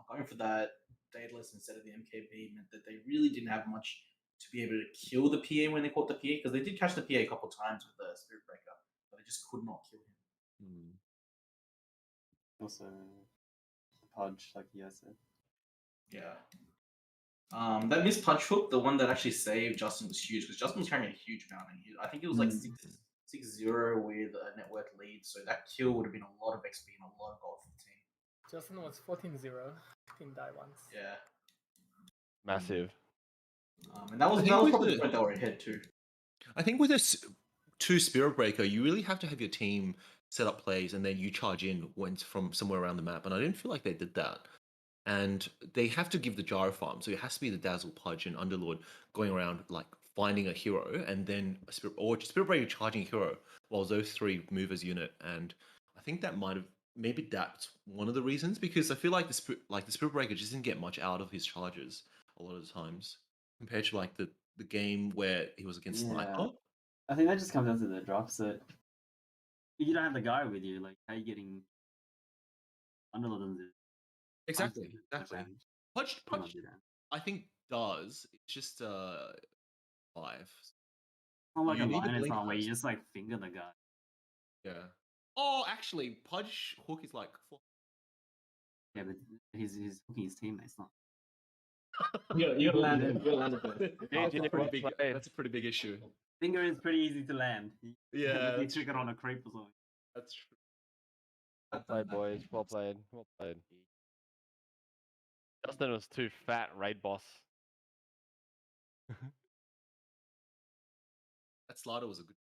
Going for that Daedalus instead of the MKB meant that they really didn't have much to be able to kill the PA when they caught the PA, because they did catch the PA a couple times with the Spirit Breaker, but they just could not kill him. Also, the Pudge, like you guys said. Yeah. That missed punch hook, the one that actually saved Justin, was huge because Justin was carrying a huge amount. And I think it was like 6-0 with a network lead, so that kill would have been a lot of XP and a lot of gold for the team. Justin was 14-0 in die once. Yeah. Massive. And that was probably the point they were ahead too. I think with this 2 Spirit Breaker, you really have to have your team set up plays and then you charge in when from somewhere around the map. And I didn't feel like they did that. And they have to give the Gyro farm, so it has to be the Dazzle, Pudge, and Underlord going around like finding a hero, and then Spirit Breaker charging a hero, while those 3 move as unit. And I think that maybe that's one of the reasons, because I feel like the Spirit Breaker just didn't get much out of his charges a lot of the times compared to like the game where he was against Sniper. I think that just comes down to the drop. So if you don't have the guy with you, like how are you getting Underlord on the Exactly. Pudge, I think does. It's just 5. It's not like You a need to line, it's blink not where you first. just like finger the guy. Yeah. Oh, actually, Pudge hook is like 4. Yeah, but he's hooking his teammates, not. You landed. You landed. That's a pretty big issue. Finger is pretty easy to land. Yeah, You trick it on a creep or something. That's true. Well played, boys. Well played. Well played. Justin was too fat, raid boss. That slider was a good